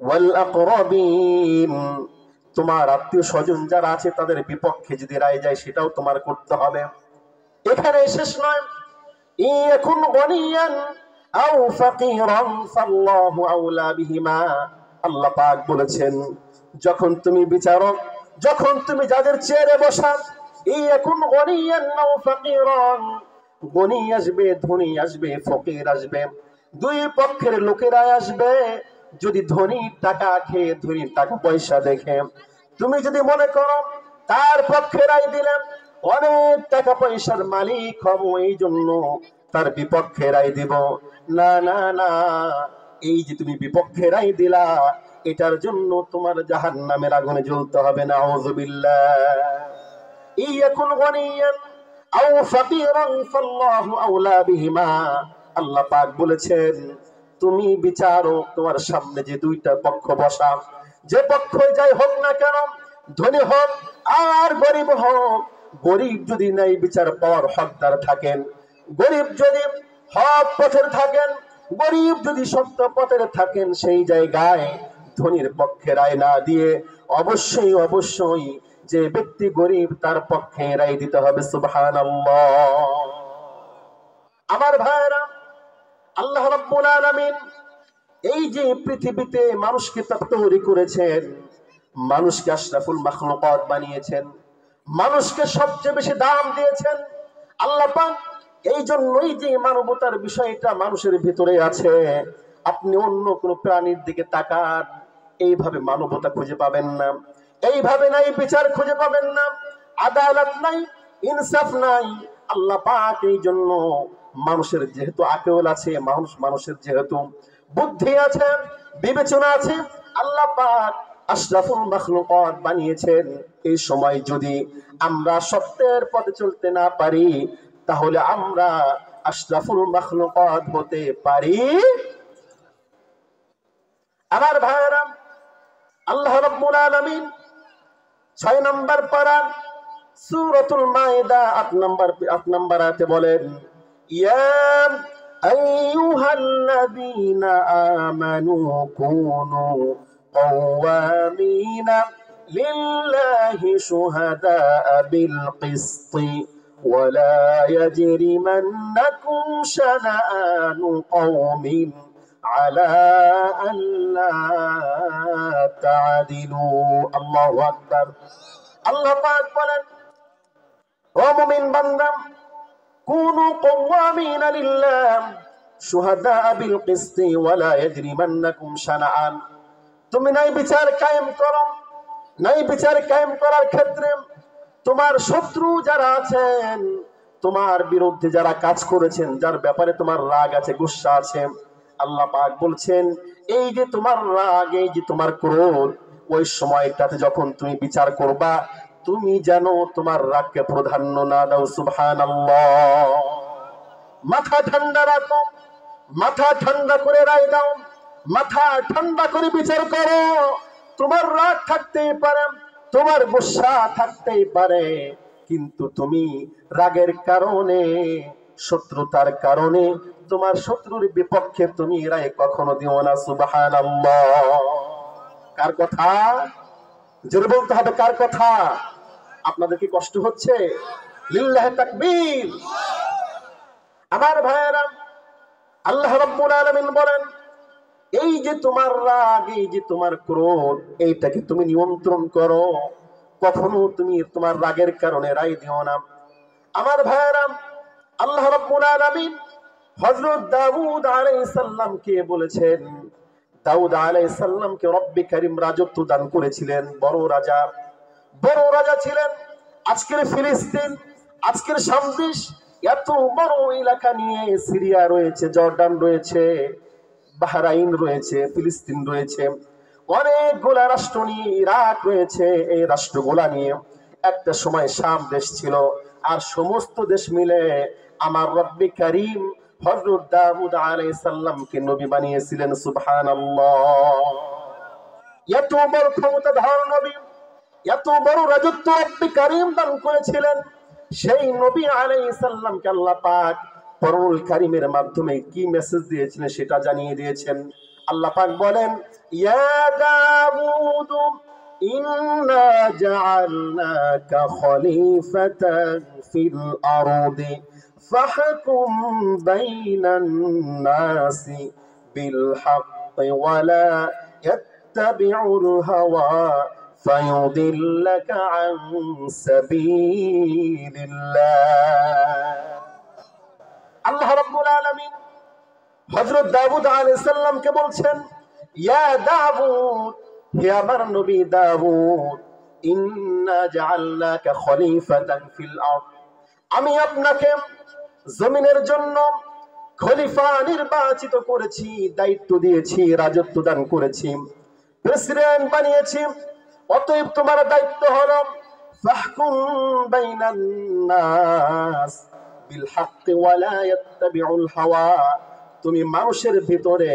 ওয়াল আকরাবিন, তোমার আত্মীয় স্বজন যারা আছে তাদের বিপক্ষে যদি রায় যায় সেটাও তোমার করতে হবে। এখানে শেষ নয়, ইয়াকুন গনিয়ান আও ফাকিরান ফাল্লাহু আউলা বিহিমা। আল্লাহ পাক বলেছেন যখন তুমি বিচারক, যখন তুমি যাদের চেয়ারে বসা, ইয়াকুন গনিয়ান আও ফাকিরান, গনি আসবে, ধনী আসবে, ফকির আসবে, দুই পক্ষের লোকেরা আসবে। যদি ধনী টাকা খেয়ে, ধনী টাকা পয়সা দেখে তুমি যদি মনে করো তার পক্ষে রায় দিলে অনেক টাকা পয়সার মালিক হব, এই জন্য তার বিপক্ষে রায় দিব, না না না, এই যে তুমি বিপক্ষে রায় দিলা এটার জন্য তোমার জাহান্নামের আগুনে জ্বলতে হবে। নাউযুবিল্লাহ। ইয়াকুন গনিয়ান আও ফাকিরান ফাল্লাহু আউলা বিহিমা। আল্লাহ পাক বলেছেন তুমি বিচারক, তোমার সামনে যে দুইটা পক্ষ বসা, যে পক্ষই যাই হোক না কেন, ধনী হোক আর গরিব হোক, গরিব যদি নাই বিচার পাওয়ার হকদার থাকেন, গরিব যদি হক পথের থাকেন, গরিব যদি সত্য পথের থাকেন, সেই জায়গায় ধনীর পক্ষে রায় না দিয়ে অবশ্যই অবশ্যই যে ব্যক্তি গরিব তার পক্ষে রায় দিতে হবে। সুবহানাল্লাহ। আমার ভাইরা, আল্লাহ রাব্বুল আলামিন এই যে পৃথিবীতে মানুষকে তৈরি করেছেন, মানুষকে আশরাফুল মাখলুকাত বানিয়েছেন, মানুষকে সবচেয়ে বেশি দাম দিয়েছেন আল্লাহ পাক। এই জন্যই যে মানবতার বিষয়টা মানুষের ভিতরে আছে। আপনি অন্য কোন প্রাণীর দিকে তাকান, এইভাবে মানবতা খুঁজে পাবেন না, এইভাবে নাই বিচার খুঁজে পাবেন না, আদালত নাই, ইনসাফ নাই। আল্লাহ পাক এই জন্য মানুষের যেহেতু আকল আছে, মানুষের যেহেতু বুদ্ধি আছে, বিবেচনা আছে, আল্লাহ পাক আশরাফুল মাখলুকাত বানিয়েছেন। এই সময় যদি আমরা সত্যের পথে চলতে না পারি, তাহলে আমরা আশরাফুল মাখলুকাত হতে পারি। আমার ভাইরা, আল্লাহ রাব্বুল আলামিন 6 নম্বর পারা সূরাতুল মাইদা 8 নম্বর আয়াতে বলেন, ইয়া আইয়ুহাল্লাযীনা আমানু কুনু قوامين لله شهداء بالقسط ولا يجرمنكم شنآن قوم على ألا تعدلوا الله أكبر আল্লাহ পাক বলেন, ও মুমিন বান্দা, কুনু কওয়ামিনা লিল্লাহ শুহাদা বিল কিসতি ওয়ালা ইয়াজরিমান্নাকুম শানাআন। তুমি নাই বিচার কায়েম করো। নাই বিচার কায়েম করার ক্ষেত্রে তোমার শত্রু যারা আছেন, তোমার বিরুদ্ধে যারা কাজ করেছেন, যার ব্যাপারে তোমার রাগ আছে, গুসা আছে, আল্লাহ পাক বলছেন এই যে তোমার রাগ, এই যে তোমার ক্রোধ, ওই সময়টাতে যখন তুমি বিচার করবা, তুমি যেন তোমার রাগকে প্রাধান্য না দাও। সুবহানাল্লাহ। মাথা ঠান্ডা রাখো, মাথা ঠান্ডা করে রায় দাও, মাথা ঠান্ডা করে বিচার করো। তোমার রাগ থাকতেই পারে, তোমার গুসা থাকতেই পারে, কিন্তু তুমি রাগের কারণে, শত্রুতার কারণে তোমার শত্রুর বিপক্ষে তুমি রায় কখনো দিও না। সুবহানাল্লাহ। কার কথা? জোরে বলতে হবে, কার কথা? আপনাদের কি কষ্ট হচ্ছে? লিল্লাহি তাকবীর। আমার ভাইয়েরা, আল্লাহ রাব্বুল আলামিন বলেন এই যে তোমার রাগ, এই যে তোমার ক্রোধ, এইটাকে তুমি নিয়ন্ত্রণ করো, কখনো তুমি তোমার রাগের কারণে রায় দিও না। আমার ভাইয়েরা, আল্লাহ রাব্বুল আলামিন হযরত দাউদ আলাইহিস সালামকে বলেছেন, দাউদ আলাইহিস সালামকে রব্বে কারীম রাজত্ব দান করেছিলেন, বড় রাজা ছিলেন। আজকের ফিলিস্তিন, আজকের শাম দেশ, এত বড় এলাকা নিয়ে সিরিয়া রয়েছে, জর্ডান রয়েছে, বাহরাইন রয়েছে, ফিলিস্তিন রয়েছে, অনেকগুলা রাষ্ট্র নিয়ে, ইরাক রয়েছে। এই রাষ্ট্রগুলা নিয়ে একটা সময় শাম দেশ ছিল। আর সমস্ত দেশ মিলে আমার রব্বে কারীম হযরত দাউদ আলাইহিস সালামকে নবী বানিয়েছিলেন। সুবহানাল্লাহ। এত বড় ক্ষমতাধর নবী, এত বড় রাজত্ব রব্বে কারীম দান করেছিলেন। সেই নবী আলাইহিস সালামকে আল্লাহ পাক পরুল কারীমের মাধ্যমে কি মেসেজ দিয়েছিলেন সেটা জানিয়ে দিয়েছেন। আল্লাহ পাক বলেন, ইয়া দাউদ ইন্না জাআলনাকা খলিফাতান ফিল আরদি ফাহকুম বাইনান নাসি বিল হাক্কি ওয়ালা ইয়াত্তাবিউল হাওয়া ফায়ুদিল্লাকা আন সাবিলিল্লাহ। আল্লাহ রাব্বুল আলামিন হযরত দাউদ আলাইহিস সালামকে বলছেন, ইয়া দাউদ, হে আমার নবী দাউদ, ইন্না জাআলনাকা খলিফাতান ফিল আরদ, আমি আপনাকে জমিনের জন্য খলিফা নির্বাচিত করেছি, দায়িত্ব দিয়েছি, রাজত্ব দান করেছি, প্রেসিডেন্ট বানিয়েছি। অতএব তোমার দায়িত্ব হলো ফাহকুম বাইনান নাস বিল হাক্কি ওয়ালা ইয়াত্তাবিউল হাওয়া, তুমি মানুষের ভিতরে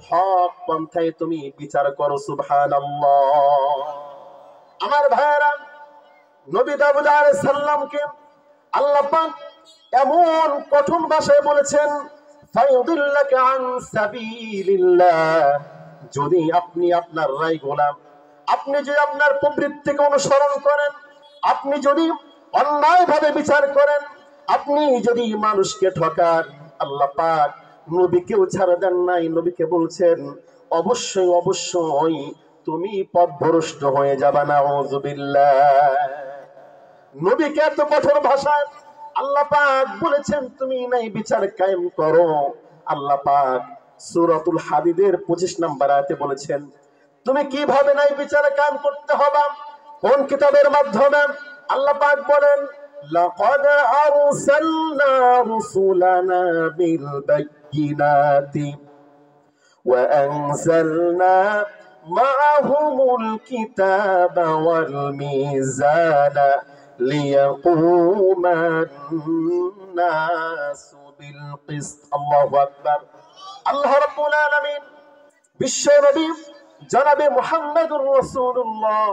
হক পন্থায় তুমি বিচার করো। সুবহানাল্লাহ। আমার ভাইরা, নবী দাউদ আলাইহিস সালামকে আল্লাহ পাক এমন কঠোর ভাষায় বলেছেন, ফায়ুদিল্লাকা আন সাবিলিল্লাহ, যদি আপনি আপনার রায় গোলাম, আপনি যদি আপনার প্রবৃত্তিকে অনুসরণ করেন, আপনি যদি অন্যায়ভাবে বিচার করেন, আপনি যদি মানুষকে ঠকান, আল্লাহ পাক নবীকেও ছাড়া দেন নাই। নবীকে বলছেন অবশ্যই অবশ্যই তুমি পথভ্রষ্ট হয়ে যাবে। নাউযুবিল্লাহ। নবীকে এত কঠোর ভাষায় আল্লাহ পাক বলেছেন তুমি ন্যায় বিচার কায়েম করো। আল্লাহ পাক সূরাতুল হাদিদের 25 নম্বর আয়াতে বলেছেন তুমি কিভাবে ন্যায় বিচার কায়েম করতে হবে, কোন কিতাবের মাধ্যমে? আল্লাহ পাক বলেন লাকাদ আরসালনা রুসুলানা বিল বায়িনাতি ওয়া আনজালনা মাআহুমুল কিতাবা ওয়াল মিজানা লিয়াকুমান নাসু বিল কিসত। আল্লাহু আকবার। আল্লাহ রাব্বুল আলামিন বিশ্ব নবী জনাবে মুহাম্মদুর রাসূলুল্লাহ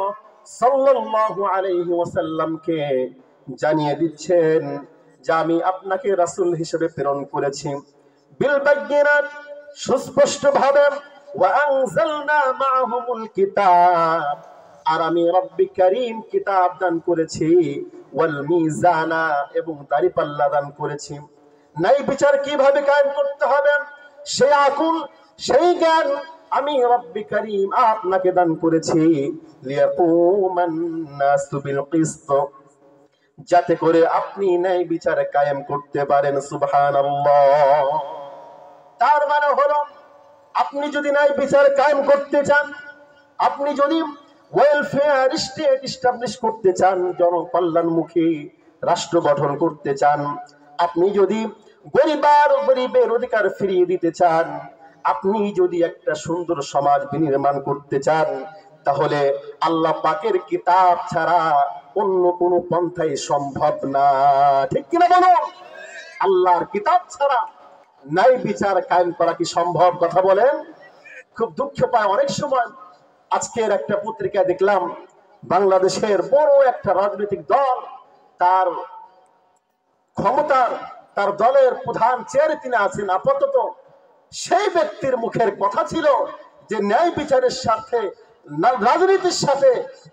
সাল্লাল্লাহু আলাইহি ওয়াসাল্লামকে জানিয়ে দিচ্ছেন যে আমি আপনাকে রাসূল হিসেবে প্রেরণ করেছি বিল বায়িনাত, সুস্পষ্ট ভাবে, ওয়া আনজালনা মাআহুমুল কিতাব, আর আমি রব্বি কারীম কিতাব দান করেছি, ওয়াল মিজানা, এবং দাঁড়িপাল্লা দান করেছি। ন্যায় বিচার কিভাবে কায়েম করতে হবে সেই আকুল সেই জ্ঞান আমি রব্বি কারীম আপনাকে দান করেছি, লিয়াকুমান নাসু বিল কিসত, যাতে করে আপনি ন্যায় বিচার কায়েম করতে পারেন। সুবহানাল্লাহ। তার মানে হলো আপনি যদি ন্যায় বিচার কায়েম করতে চান, আপনি যদি ওয়েলফেয়ার স্টেট এস্টাবলিশ করতে চান, জনকল্যাণমুখী রাষ্ট্র গঠন করতে চান, আপনি যদি গরিবের অধিকার ফিরিয়ে দিতে চান, আপনি যদি একটা সুন্দর সমাজ বিনির্মাণ করতে চান, তাহলে আল্লাহ পাকের কিতাব ছাড়া অন্য কোনো পন্থাই সম্ভব না। ঠিক কিনা বলুন? আল্লাহর কিতাব ছাড়া ন্যায় বিচার কায়েম করা কি সম্ভব? কথা বলেন। খুব দুঃখ পায় অনেক সময়। আজকের একটা পত্রিকা দেখলাম, বাংলাদেশের বড় একটা রাজনৈতিক দল, তার ক্ষমতার, তার দলের প্রধান চেয়ারে তিনি আছেন আপাতত, সেই ব্যক্তির মুখের কথা ছিল যে ন্যায় বিচারের সাথে রাজনীতির সাথে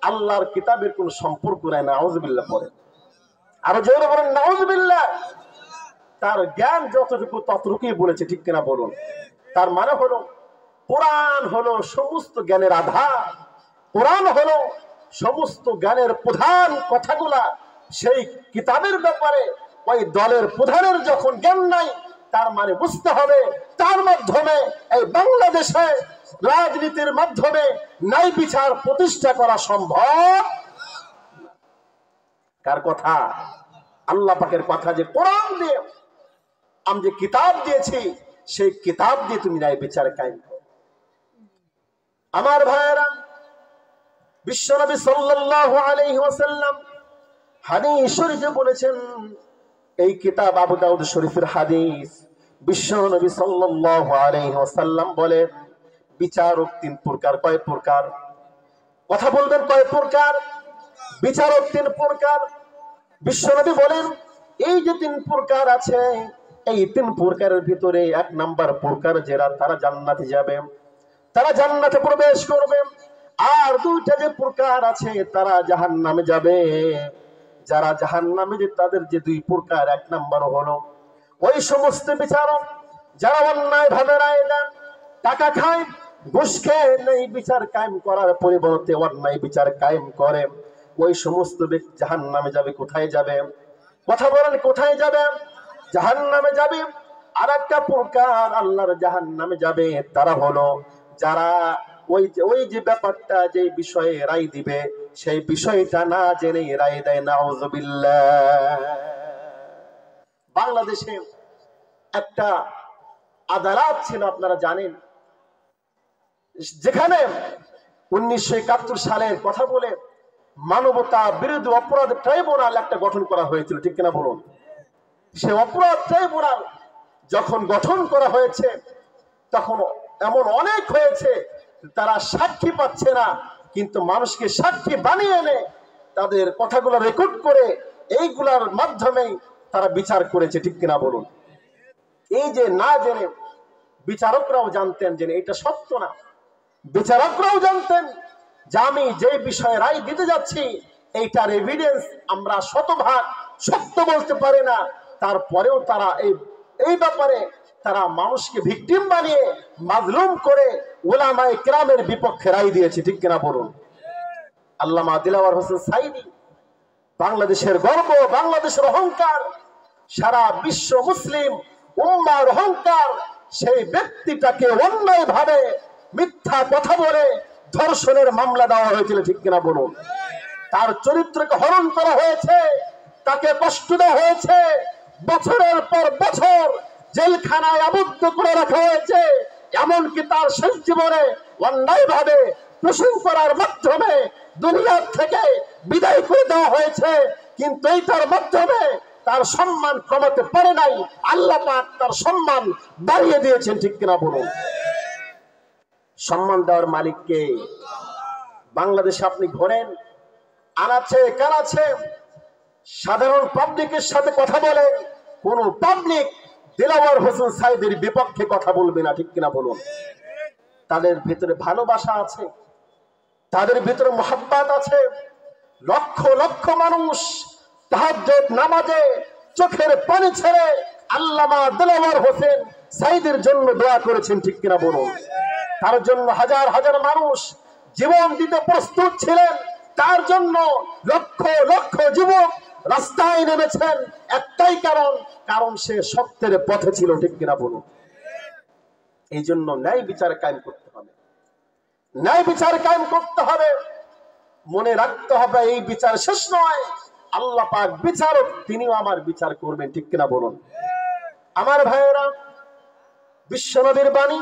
আল্লাহর কিতাবের কোন সম্পর্ক নাই। নাউজুবিল্লাহ পড়েন, আরো জোরে বলেন নাউজুবিল্লাহ। তার জ্ঞান যতটুকু ততটুকুই বলেছে। ঠিক কিনা বলুন? তার মানে হলো কোরআন হলো সমস্ত জ্ঞানের আধার, কোরআন হলো সমস্ত জ্ঞানের প্রধান কথাগুলা। সেই কিতাবের ব্যাপারে ওই দলের প্রধানের যখন জ্ঞান নাই, তার মানে বুঝতে হবে তার মাধ্যমে এই বাংলাদেশে রাজনীতির মাধ্যমে ন্যায় বিচার প্রতিষ্ঠা করা সম্ভব। কার কথা? আল্লাহ পাকের কথা, যে কোরআন দিয়ে আমি যে কিতাব দিয়েছি, সেই কিতাব দিয়ে তুমি ন্যায় বিচার কায়েম করো। আমার ভাইয়েরা, বিশ্বনবী সাল্লাল্লাহু আলাইহি ওয়াসাল্লাম হাদিস শরীফে বলেছেন, এই কিতাব আবু দাউদ শরীফের হাদিস, বিশ্বনবী সাল্লাল্লাহু আলাইহি ওয়াসাল্লাম বলেন বিচারক তিন প্রকার। কয় প্রকার? কথা বলবেন, কয় প্রকার? বিচারক তিন প্রকার। বিশ্বনবী বলেন এই যে তিন প্রকার আছে, এই তিন প্রকারের ভিতরে এক নাম্বার প্রকার যারা, তারা জান্নাতে যাবে, তারা জান্নাতে প্রবেশ করবে। আর দুইটা যে প্রকার আছে তারা জাহান্নামে যাবে। যারা জাহান্নামে, যে তাদের যে দুই প্রকার, এক নাম্বার হলো ওই সমস্ত বিচারক যারা অন্যায় ভাবে রায় দেন, টাকা খায়, ঘুষ খেয়ে ন্যায় বিচার কায়েম করার পরিবর্তে অন্যায় বিচার কায়েম করে। ওই সমস্ত ব্যক্তি জাহান্নামে যাবে। কোথায় যাবে? কথা বলেন, কোথায় যাবে? জাহান্নামে যাবে। আর একটা প্রকার আল্লাহর জাহান্নামে যাবে, তারা হলো যারা ওই যে ব্যাপারটা, যে বিষয়ে রায় দিবে, সেই বিষয়টা না জেনে রায় দেয়। নাউজুবিল্লাহ। বাংলাদেশে একটা আদালত ছিল, আপনারা জানেন, যেখানে 1971 সালের কথা বলে মানবতা বিরোধী অপরাধ ট্রাইব্যুনাল একটা গঠন করা হয়েছিল। ঠিক কিনা বলুন? সে অপরাধ ট্রাইব্যুনাল যখন গঠন করা হয়েছে, তখন এমন অনেক হয়েছে তারা সাক্ষী পাচ্ছে না, কিন্তু মানুষকে সাক্ষী বানিয়ে এনে তাদের কথাগুলো রেকর্ড করে এইগুলার মাধ্যমেই তারা বিচার করেছে। ঠিক কিনা বলুন? এই যে না জেনে, বিচারকরাও জানতেন যে এটা সত্য না, বিচারকরাও জানতেন যে আমি যে বিষয়ে রায় দিতে যাচ্ছি এইটার এভিডেন্স আমরা শতভাগ সত্য বলতে পারি না, তারপরেও তারা এই ব্যাপারে তারা মানুষকে ভিকটিম বানিয়ে মাজলুম করে উলামায়ে কেরামের বিপক্ষে রায় দিয়েছে। ঠিক কিনা বলুন? আল্লামা দিলওয়ার হোসেন সাইদি বাংলাদেশের গর্ব, বাংলাদেশের অহংকার, সারা বিশ্ব মুসলিম উম্মার অহংকার, সেই ব্যক্তিটাকে অন্যায়ভাবে মিথ্যা কথা বলে ধর্ষণের মামলা দেওয়া হয়েছিল, ঠিক কিনা বলুন? তার চরিত্রকে হরণ করা হয়েছে, তাকে কষ্ট দেওয়া হয়েছে, বছরের পর বছর জেলখানায় আবদ্ধ করে রাখা হয়েছে, এমনকি তার শেষ জীবনে অন্যায়ভাবে প্রসূন করার মাধ্যমে দুনিয়ার থেকে বিদায় করে দেওয়া হয়েছে। কিন্তু এইটার মাধ্যমে তার সম্মান কমাতে পারে নাই, আল্লাহ পাক তার সম্মান বাড়িয়ে দিয়েছেন, ঠিক কিনা বলুন? সম্মান দেওয়ার মালিককে। বাংলাদেশে আপনি ঘোরেন, আনাচে কানাচে সাধারণ পাবলিকের সাথে কথা বলে, কোন পাবলিক দিলাওয়ার হোসেন সাইদের বিপক্ষে কথা বলবে না, ঠিক কিনা বলুন? তাদের ভিতরে ভালোবাসা আছে, তাদের ভিতরে মোহাব্বত আছে। লক্ষ লক্ষ মানুষ তাহাজ্জুদ নামাজে চোখের পানি ছেড়ে আল্লামা দিলাওয়ার হোসেন সাইদের জন্য দোয়া করেছেন, ঠিক কিনা বলুন? তার জন্য হাজার হাজার মানুষ জীবন দিতে প্রস্তুত ছিলেন, তার জন্য লক্ষ লক্ষ যুবক রাস্তায় নেমেছেন। একটাই কারণ, কারণ সে সত্যের পথে ছিল, ঠিক কিনা বলুন? এই জন্য ন্যায় বিচার কায়েম করতে হবে, ন্যায় বিচার কায়েম করতে হবে। মনে রাখতে হবে এই বিচার শেষ নয়, আল্লাহ পাক বিচারক, তিনিও আমার বিচার করবেন, ঠিক কিনা বলুন? আমার ভাইয়েরা, বিশ্বনবীর বাণী,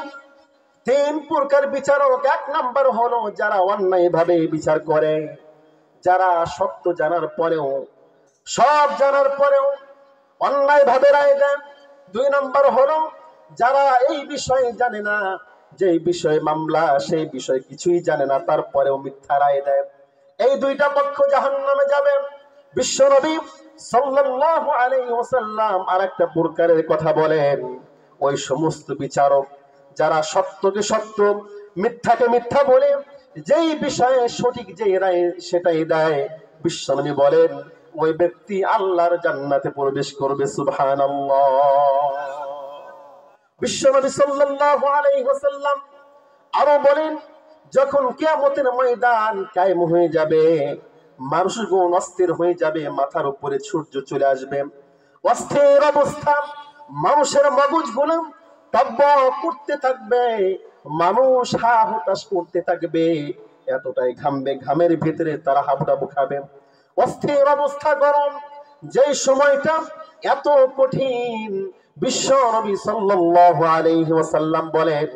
তিন প্রকার বিচারক। এক নাম্বার হলো যারা অন্যায় ভাবে বিচার করে, যারা সত্য জানার পরেও, সব জানার পরেও অন্যায় ভাবে রায় দেন। দুই নাম্বার হলো যারা এই বিষয়ে জানে না, যে বিষয়ে মামলা সেই বিষয়ে কিছুই জানে না, তারপরেও মিথ্যা রায় দেয়। এই দুইটা পক্ষ জাহান্নামে যাবে। বিশ্বনবী সাল্লাল্লাহু আলাইহি ওয়াসাল্লাম আরেকটা প্রকারের কথা বলেন, ওই সমস্ত বিচারক যারা সত্যকে সত্য, মিথ্যাকে মিথ্যা বলে যেই বিষয়ে সঠিক যেই রায় সেটাই দেয়, বিশ্বনবী বলেন ওই ব্যক্তি আল্লাহর জান্নাতে প্রবেশ করবে। সুবহানাল্লাহ। বিশ্বনবী সাল্লাল্লাহু আলাইহি ওয়াসাল্লাম আরো বলেন, যখন কিয়ামতের ময়দান কায়েম হয়ে যাবে, মানুষগণ অস্থির হয়ে যাবে, মাথার উপরে সূর্য চলে আসবে, অস্থির অবস্থা, মানুষের মগজগুলো টগবগ করতে থাকবে, মানুষ হা হতাশ করতে থাকবে, এতটাই ঘামবে, ঘামের ভিতরে তারা হাবুডাবু খাবে, অস্থির অবস্থা, গরম। যেই সময়টা এত কঠিন, বিশ্ব নবী সাল্লাল্লাহু আলাইহি ওয়াসাল্লাম বলেন,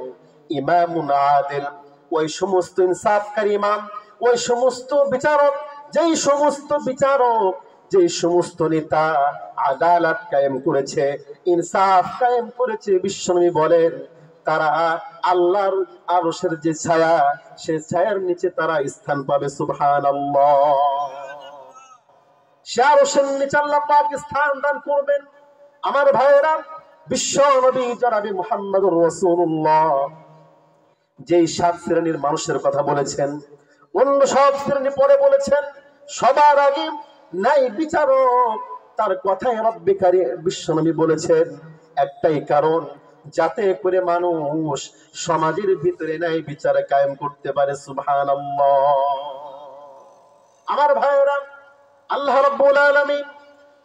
ইমামুন আদিল, ওই সমস্ত ইনসাফকারী ইমাম, ওই সমস্ত বিচারক, যেই সমস্ত বিচারক, যেই সমস্ত নেতা আদালত কায়েম করেছে, ইনসাফ কায়েম করেছে, বিশ্বনবী বলেন তারা আল্লাহর আরশের যে ছায়া, সেই ছায়ার নিচে তারা স্থান পাবে। সুবহানাল্লাহ। সে আরশের নিচে আল্লাহ পাক স্থান দান করবেন। আমার ভাইয়েরা, বিশ্ব নবী জনাবে মুহাম্মদুর রাসূলুল্লাহ যেই 7 শ্রেণীর মানুষের কথা বলেছেন, অন্য সব শ্রেণী পরে বলেছেন, সবার আগে ন্যায় বিচারক, তার কথায় রব্বে কারীম বিশ্বনবী বলেছেন একটাই কারণ, যাতে করে মানুষ সমাজের ভিতরে ন্যায় বিচার কায়েম করতে পারে। সুবহানাল্লাহ। আমার ভাইয়েরা, আল্লাহ রাব্বুল আলামিন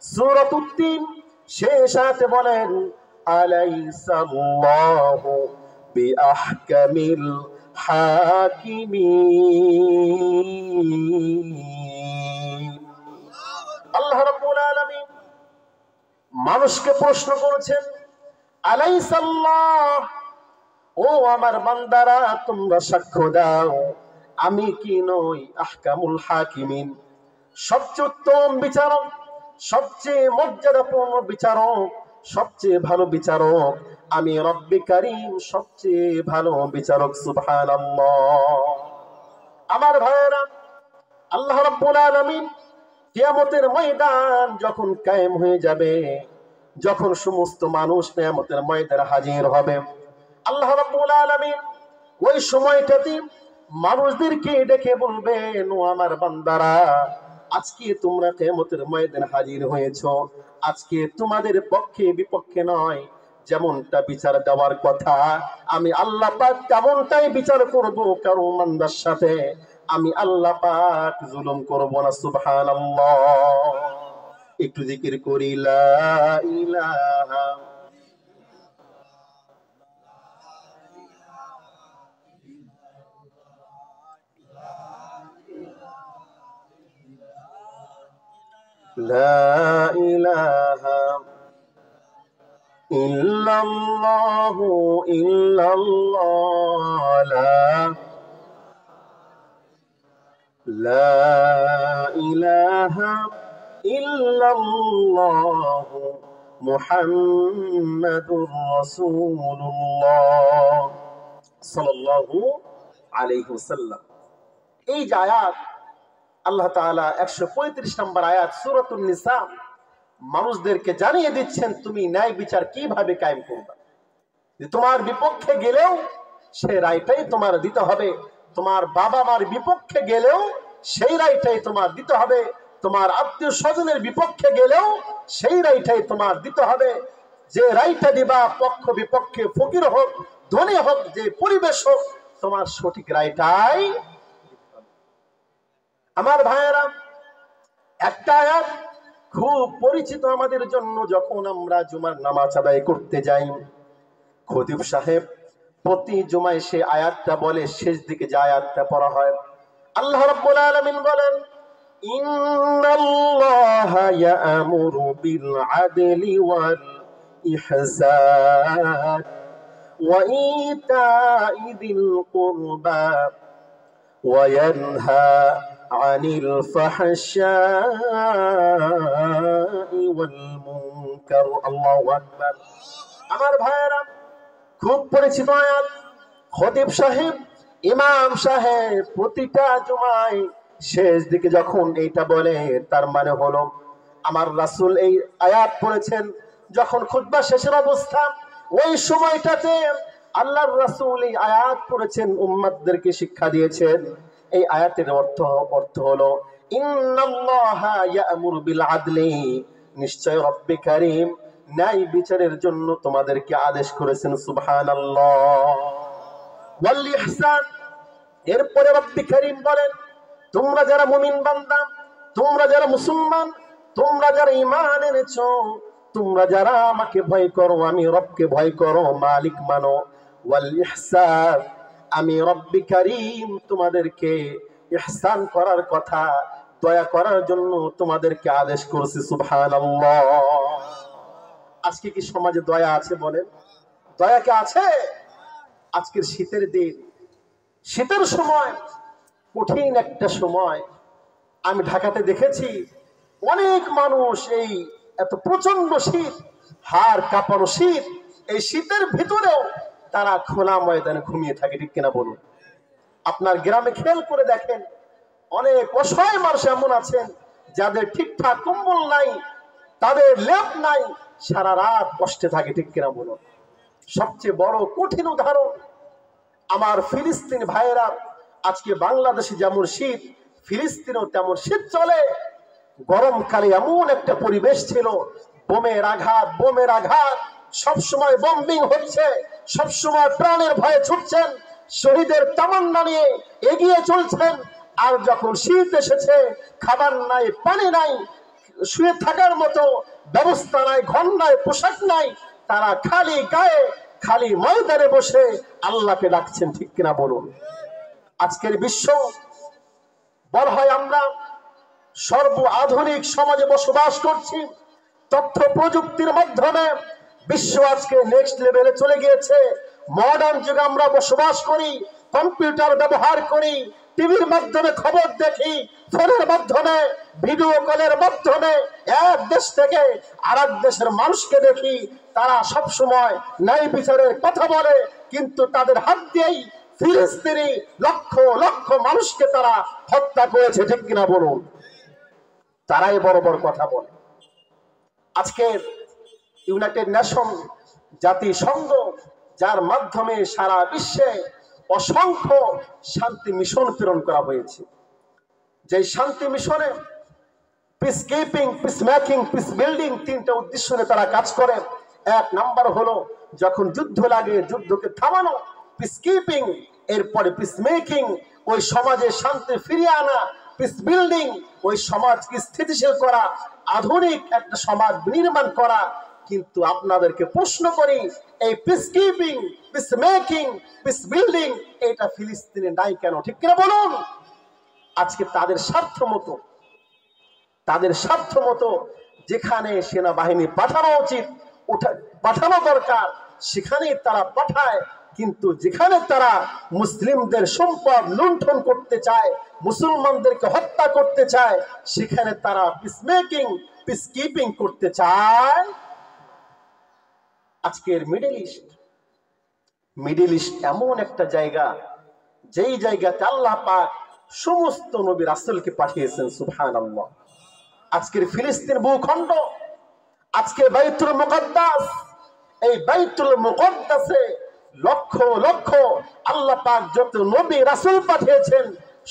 সূরাতুত তিন শেষ আয়াতে বলেন, আলাইসাল্লাহু বিআহকামিল হাকিমিন। আল্লাহ রাব্বুল আলামিন মানুষকে প্রশ্ন করেছেন, আলাইসাল্লাহ, ও আমার বান্দারা তোমরা সাক্ষ্য দাও, আমি কি নই আহকামুল হাকিমিন, সবচেয়ে উত্তম বিচারক, সবচেয়ে মর্যাদাপূর্ণ বিচারক, সবচেয়ে ভালো বিচারক, আমি রব্বে কারীম সবচেয়ে ভালো বিচারক। সুবহানাল্লাহ। আমার ভাইয়েরা, আল্লাহ রাব্বুল আলামিন কিয়ামতের ময়দান যখন কায়েম হয়ে যাবে, যখন সমস্ত মানুষ কিয়ামতের ময়দানে হাজির হবে, আল্লাহ রাব্বুল আলামিন ওই সময়টাতে মানুষদেরকে ডেকে বলবেন, ও আমার বান্দারা, আজকে তোমরা কিয়ামতের ময়দানে হাজির হয়েছো, আজকে তোমাদের পক্ষে বিপক্ষে নয়, যেমনটা বিচার দেওয়ার কথা আমি আল্লাহ পাক তেমনটাই বিচার করব কারো বান্দার সাথে। আমি আল্লাহ পাক জুলুম করব না। সুবহানাল্লাহ। একটু জিকির করি লা ইলাহা লা ইলাহা ইল্লাল্লাহু ইল্লাল্লাহ লা ইলাহা ইল্লাল্লাহু মুহাম্মাদুর রাসূলুল্লাহ সাল্লাল্লাহু আলাইহি ওয়াসাল্লাম। এই যে আয়াত আল্লাহ তাআলা 135 নম্বর আয়াত সূরাতুন নিসা মানুষদেরকে জানিয়ে দিচ্ছেন তুমি ন্যায় বিচার কিভাবে কায়েম করবে। যে তোমার বিপক্ষে গেলেও সেই রায়টাই তোমার দিতে হবে, তোমার বাবা মার বিপক্ষে গেলেও সেই রায়টাই তোমার দিতে হবে, তোমার আত্মীয় স্বজনের বিপক্ষে গেলেও সেই রায়টাই তোমার দিতে হবে। যে রায়টা দিবা পক্ষ বিপক্ষে ফকির হোক ধনী হোক যে পরিবেশ হোক তোমার সঠিক রায়টাই। আমার ভাইয়েরা, একটা আয়াত খুব পরিচিত আমাদের জন্য। যখন আমরা জুমার নামাজ আদায় করতে যাই, খতিব সাহেব প্রতি জুমায় সে আয়াতটা বলে, শেষ দিকে যে আয়াতটা পড়া হয়, আল্লাহ রাব্বুল আলামিন বলেন ইন্নাল্লাহা ইয়া'মুরু বিল আদলি ওয়াল ইহসান ওয়া ইতা'i যিল কুরবা ওয়া ইয়ানহা আনিল ফাহশাই ওয়াল মুনকার। আল্লাহু আকবার। আমার ভাইয়েরা, খুব পরিচিত আয়াত। খতিব সাহেব ইমাম সাহেব প্রতিটা জুমায় শেষ দিকে যখন এইটা বলে তার মানে হলো আমার রাসূল এই আয়াত পড়েছেন যখন খুতবা শেষের অবস্থা, ওই সময়টাতে আল্লাহর রাসূল এই আয়াত পড়েছেন, উম্মতদেরকে শিক্ষা দিয়েছেন। এই আয়াতের অর্থ হলো ইন্নাল্লাহা ইয়া'মুরু বিল আদলি, নিশ্চয় রব্বে কারীম ন্যায় বিচারের জন্য তোমাদেরকে আদেশ করেছেন। সুবহানাল্লাহ। ওয়াল ইহসান, এরপরে রব্বে কারীম বলেন তোমরা যারা মুমিন বান্দা, তোমরা যারা মুসলমান, তোমরা যারা ঈমান এনেছো, তোমরা যারা আমাকে ভয় করো, আমি রবকে ভয় করো, মালিক মানো। ওয়াল ইহসান, আমি রব্বে কারীম তোমাদেরকে ইহসান করার কথা, দয়া করার জন্য তোমাদেরকে আদেশ করেছি। সুবহানাল্লাহ। আজকে কি সমাজে দয়া আছে বলেন? দয়া কি আছে? আজকের শীতের দিন, শীতের সময়, কঠিন একটা সময়। আমি ঢাকাতে দেখেছি অনেক মানুষ এই এত প্রচন্ড শীত, হাড় কাঁপানো শীত, এই শীতের ভিতরেও তারা খোলা ময়দানে ঘুমিয়ে থাকে। ঠিক কিনা বলুন? আপনার গ্রামে খেয়াল করে দেখেন, অনেক অসহায় মানুষ এমন আছেন যাদের ঠিকঠাক কম্বল নাই, তাদের লেপ নাই, সারা রাত কষ্টে থাকে। ঠিক কিনা বলুন? সবচেয়ে বড় কঠিন উদাহরণ আমার ফিলিস্তিন ভাইয়েরা। আজকে বাংলাদেশে যেমন শীত, ফিলিস্তিনেও তেমন শীত চলে। গরমকালে এমন একটা পরিবেশ ছিল, বোমের আঘাত, সবসময় বম্বিং হচ্ছে, সবসময় প্রাণের ভয়ে ছুটছেন, শহীদের তামান্না নিয়ে এগিয়ে চলছেন। আর যখন শীত এসেছে, খাবার নাই, পানি নাই, শুয়ে থাকার মতো ব্যবস্থা নাই, ঘর নাই, পোশাক নাই, তারা খালি গায়ে খালি ময়দানে বসে আল্লাহকে ডাকছেন। ঠিক কিনা বলুন? আজকের বিশ্ব বলা হয় আমরা সর্ব আধুনিক সমাজে বসবাস করছি। তথ্য প্রযুক্তির মাধ্যমে বিশ্ব আজকে নেক্সট লেভেলে চলে গিয়েছে। মডার্ন যুগে আমরা বসবাস করি, কম্পিউটার ব্যবহার করি, টিভির মাধ্যমে খবর দেখি, ফোনের মাধ্যমে, ভিডিও কলের মাধ্যমে এক দেশ থেকে আরেক দেশের মানুষকে দেখি। তারা সব সময় ন্যায় বিচারের কথা বলে, কিন্তু তাদের হাত দিয়েই ফিলিস্তিনি লক্ষ লক্ষ মানুষকে তারা হত্যা করেছে। ঠিক কিনা বলুন? তারাই বড় বড় কথা বলে। আজকে ইউনাইটেড নেশন, জাতিসংঘ, যার মাধ্যমে সারা বিশ্বে অসংখ্য শান্তি মিশন প্রেরণ করা হয়েছে, যে শান্তি মিশনে peace keeping, piece making, piece building তিনটা উদ্দেশ্য নিয়ে তারা কাজ করে। এক নাম্বার হলো যখন যুদ্ধ লাগে যুদ্ধকে থামানো, পিস কিপিং, এরপরে পিস মেকিং, ওই সমাজে শান্তি ফিরিয়ে আনা, পিস বিল্ডিং, ওই সমাজকে স্থিতিশীল করা, আধুনিক একটা সমাজ নির্মাণ করা। কিন্তু আপনাদেরকে প্রশ্ন করি, এই peace keeping, piece making, piece building এটা ফিলিস্তিনে নাই কেন? ঠিক কিনা বলুন? আজকে তাদের স্বার্থ মতো যেখানে সেনাবাহিনী পাঠানো উচিত, পাঠানো দরকার, সেখানেই তারা পাঠায়। কিন্তু যেখানে তারা মুসলিমদের সম্পদ লুণ্ঠন করতে চায়, মুসলমানদেরকে হত্যা করতে চায়, সেখানে তারা পিস মেকিং, পিস কিপিং করতে চায়। আজকের মিডল ইস্ট এমন একটা জায়গা, যেই জায়গাতে আল্লাহ পাক সমস্ত নবী রাসূলকে পাঠিয়েছেন। সুবহানাল্লাহ। আজকের ফিলিস্তিন ভূখণ্ড, আজকে বাইতুল মুকদ্দাস, এই বাইতুল মুকদ্দাসে লক্ষ লক্ষ আল্লাহ পাক যত নবী রাসূল পাঠিয়েছেন,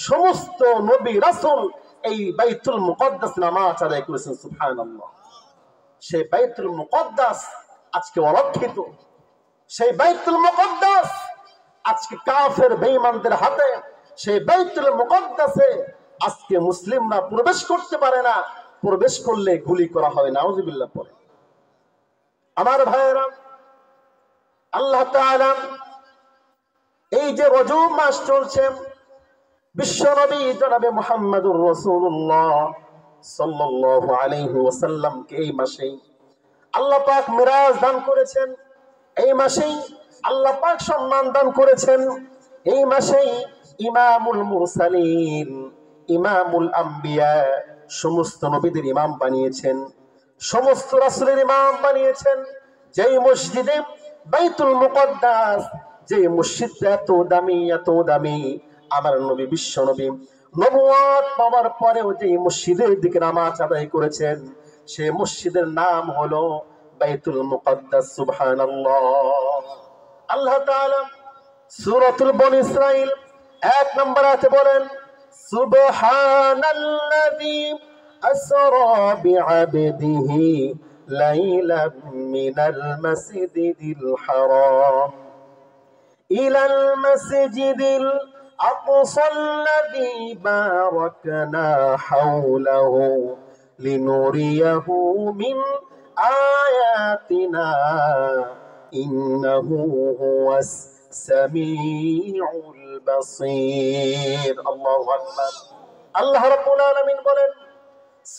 সমস্ত নবী রাসূল এই বাইতুল মুকদ্দাস নামাজ আদায় করেছেন। সুবহানাল্লাহ। সেই বাইতুল মুকদ্দাস আজকে অরক্ষিত, সেই বাইতুল মুকদ্দাস আজকে কাফের বেঈমানদের হাতে। সেই বাইতুল মুকদ্দাসে আজকে মুসলিমরা প্রবেশ করতে পারে না, প্রবেশ করলে গুলি করা হয়। নাউযুবিল্লাহ। পরে আমার ভাইয়েরা, আল্লাহ তাআলা এই যে রজব মাস চলছে, বিশ্বনবী জনাবে মুহাম্মদুর রাসূলুল্লাহ সাল্লাল্লাহু আলাইহি ওয়াসাল্লামকে এই মাসেই আল্লাহ পাক মিরাজ দান করেছেন, এই মাসেই আল্লাহ পাক সম্মান দান করেছেন, এই মাসেই ইমামুল মুরসালিন, ইমামুল আম্বিয়া, সমস্ত নবীদের ইমাম বানিয়েছেন, সমস্ত রাসূলের ইমাম বানিয়েছেন। যেই মসজিদে বাইতুল মুকদ্দাস, যে মসজিদটা এত দামি, আমার নবী বিশ্ব নবী নবুয়ত পাওয়ার পরেও যে মসজিদের দিকে নামাজ আদায় করেছেন, সেই মসজিদের নাম হলো বাইতুল মুকদ্দাস। সুবহানাল্লাহ। আল্লাহ তাআলা সূরাতুল বনী ইসরাঈল 1 নম্বর আয়াতে বলেন, সুবহানাল্লাযী আসরা বিআবদিহি লাইলাম মিনাল মাসজিদিল হারাম ইলাল মাসজিদিল আকসাল্লাযী বারাকনা হাওলাহু লিনুরিয়াহু মিন আয়াতিনা ইন্নাহু হুয়াস সামিউল বাসীর। আল্লাহু আকবার। আল্লাহ রাব্বুল আলামিন বলেন,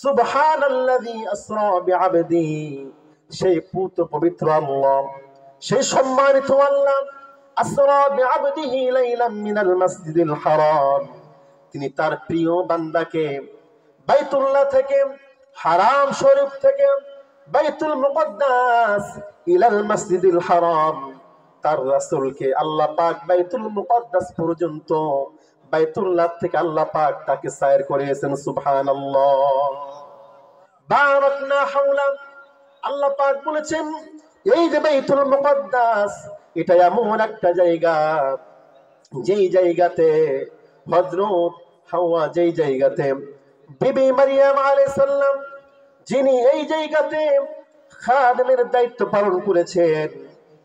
সুবহানাল্লাযী আসরা বিআবদি, সেই পবিত্র আল্লাহ, সেই সম্মানিত আল্লাহ, আসরা বিআবদিহি লাইলাম মিনাল মাসজিদিল হারাম, তিনি তার প্রিয় বান্দাকে বাইতুল্লাহ থেকে, হারাম শরীফ থেকে বাইতুল মুকদ্দাস ইলাল মাসজিদিল হারাম, তার রাসূলকে আল্লাহ পাক বাইতুল মুকদ্দাস পর্যন্ত, বাইতুল্লাহ থেকে আল্লাহ পাক তাকে সায়ের করেছেন। সুবহানাল্লাহ। বারাকনা হাওলা, আল্লাহ পাক বলেছেন এই যে বাইতুল মুকদ্দাস, এটা এমন একটা জায়গা, যেই জায়গাতে হযরত হাওয়া, যেই জায়গাতে বিবি মারিয়াম আলাইহিস সালাম, যিনি এই জায়গাতে খাদেমের দায়িত্ব পালন করেছেন,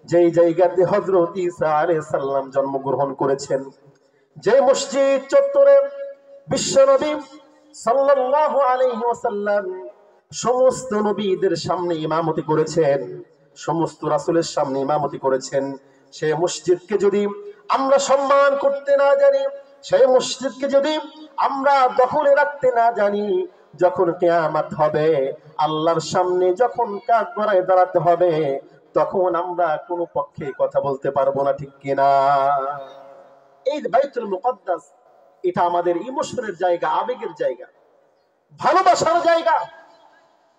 যেই জায়গাতে হযরত ঈসা আলাইহিস সালাম জন্মগ্রহণ করেছেন, যে মসজিদ চত্বরে বিশ্বনবী সাল্লাল্লাহু আলাইহি ওয়াসাল্লাম সমস্ত নবীদের সামনে ইমামতি করেছেন, সমস্ত রাসূলের সামনে ইমামতি করেছেন, সেই মসজিদকে যদি আমরা সম্মান করতে না জানি, সেই মসজিদকে যদি আমরা দখলে রাখতে না জানি, যখন কিয়ামত হবে, আল্লাহর সামনে যখন কাঠগড়ায় দাঁড়াতে হবে, তখন আমরা কোনো পক্ষে কথা বলতে পারবো না। ঠিক কিনা? এই বাইতুল মুকদ্দাস, এটা আমাদের ইমোশনের জায়গা, আবেগের জায়গা, ভালোবাসার জায়গা।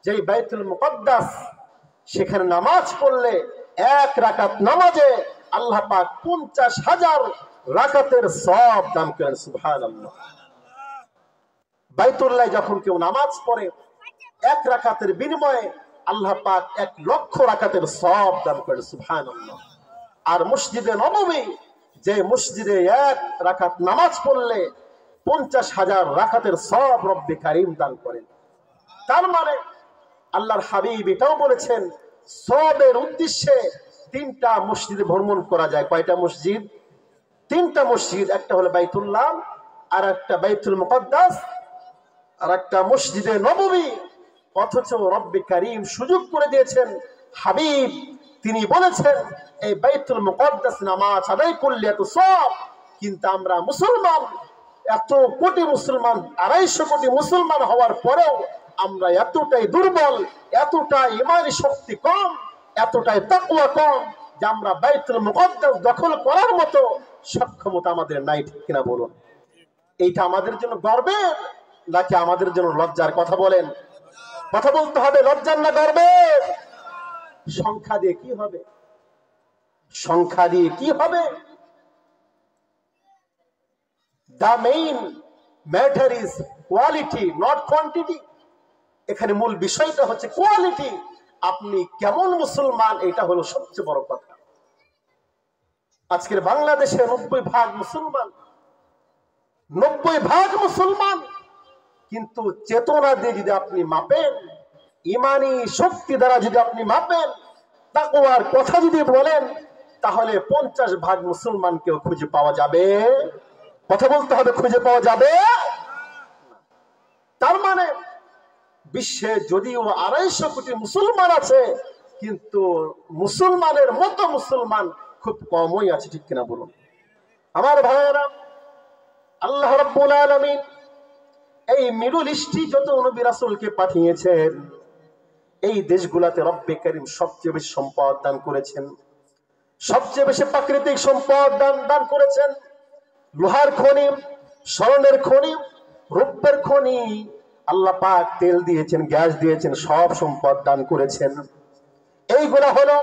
যেই বাইতুল মুকদ্দাস, সেখানে নামাজ পড়লে 1 রাকাত নামাজে আল্লাহ পাক 50,000 রাকাতের সওয়াব দান করেন। সুবহানাল্লাহ। বাইতুল্লাহ যখন কেউ নামাজ পড়ে, 1 রাকাতের বিনিময়ে আল্লাহ পাক 1 লক্ষ রাকাতের সওয়াব দান করেন। সুবহানাল্লাহ। আর মসজিদে নববী, যে মসজিদে 1 রাকাত নামাজ পড়লে 50,000 রাকাতের সওয়াব রব্বে কারীম দান করেন। তার মানে আল্লাহর হাবিব এটাও বলেছেন, সওয়াবের উদ্দেশ্যে 3টা মসজিদে ভ্রমণ করা যায়। কয়টা মসজিদ? 3টা মসজিদ। একটা হলো বাইতুল্লাহ, আর একটা বাইতুল মুকদ্দাস, আর একটা মসজিদে নববী, অথচ রব্বে কারীম সুযোগ করে দিয়েছেন। হাবিব তিনি বলেছেন এই বাইতুল মুকদ্দাস নামাজ আদায় করলে এত সওয়াব, কিন্তু আমরা মুসলমান, এত কোটি মুসলমান, 250 কোটি মুসলমান হওয়ার পরেও আমরা এতটাই দুর্বল, এতটাই ইমানি শক্তি কম, এতটাই তাকওয়া কম যে আমরা বাইতুল মুকদ্দাস দখল করার মতো সক্ষমতা আমাদের নাই, ঠিক কিনা বলুন? এইটা আমাদের জন্য গর্বের নাকি আমাদের জন্য লজ্জার? কথা বলেন, কথা বলতে হবে, লজ্জার না গর্বের? সংখ্যা দিয়ে কি হবে? সংখ্যা দিয়ে কি হবে? The main matter is quality, not quantity. এখানে মূল বিষয়টা হচ্ছে কোয়ালিটি। আপনি কেমন মুসলমান, এটা হলো সবচেয়ে বড় কথা। আজকের বাংলাদেশে 90% মুসলমান, 90% মুসলমান, কিন্তু চেতনা দিয়ে যদি আপনি মাপেন, ইমানি শক্তি দ্বারা যদি আপনি মাপেন, তাকওয়ার কথা যদি বলেন, তাহলে 50% মুসলমানকেও খুঁজে পাওয়া যাবে। কথা বলতে হবে, খুঁজে পাওয়া যাবে। তার মানে বিশ্বে যদিও 250 কোটি মুসলমান আছে, কিন্তু মুসলমানের মতো মুসলমান খুব কমই আছে, ঠিক কিনা বলুন? আমার ভাইয়েরা, আল্লাহ রাব্বুল আলামিন এই মিডল ইস্টে যত নবী রাসূলকে পাঠিয়েছেন, এই দেশগুলাতে রব্বে কারীম সবচেয়ে বেশি সম্পদ দান করেছেন, সবচেয়ে বেশি প্রাকৃতিক সম্পদ দান করেছেন। লোহার খনি, স্বর্ণের খনি, রূপের খনি, আল্লাহ পাক তেল দিয়েছেন, গ্যাস দিয়েছেন, সব সম্পদ দান করেছেন। এইগুলা হলো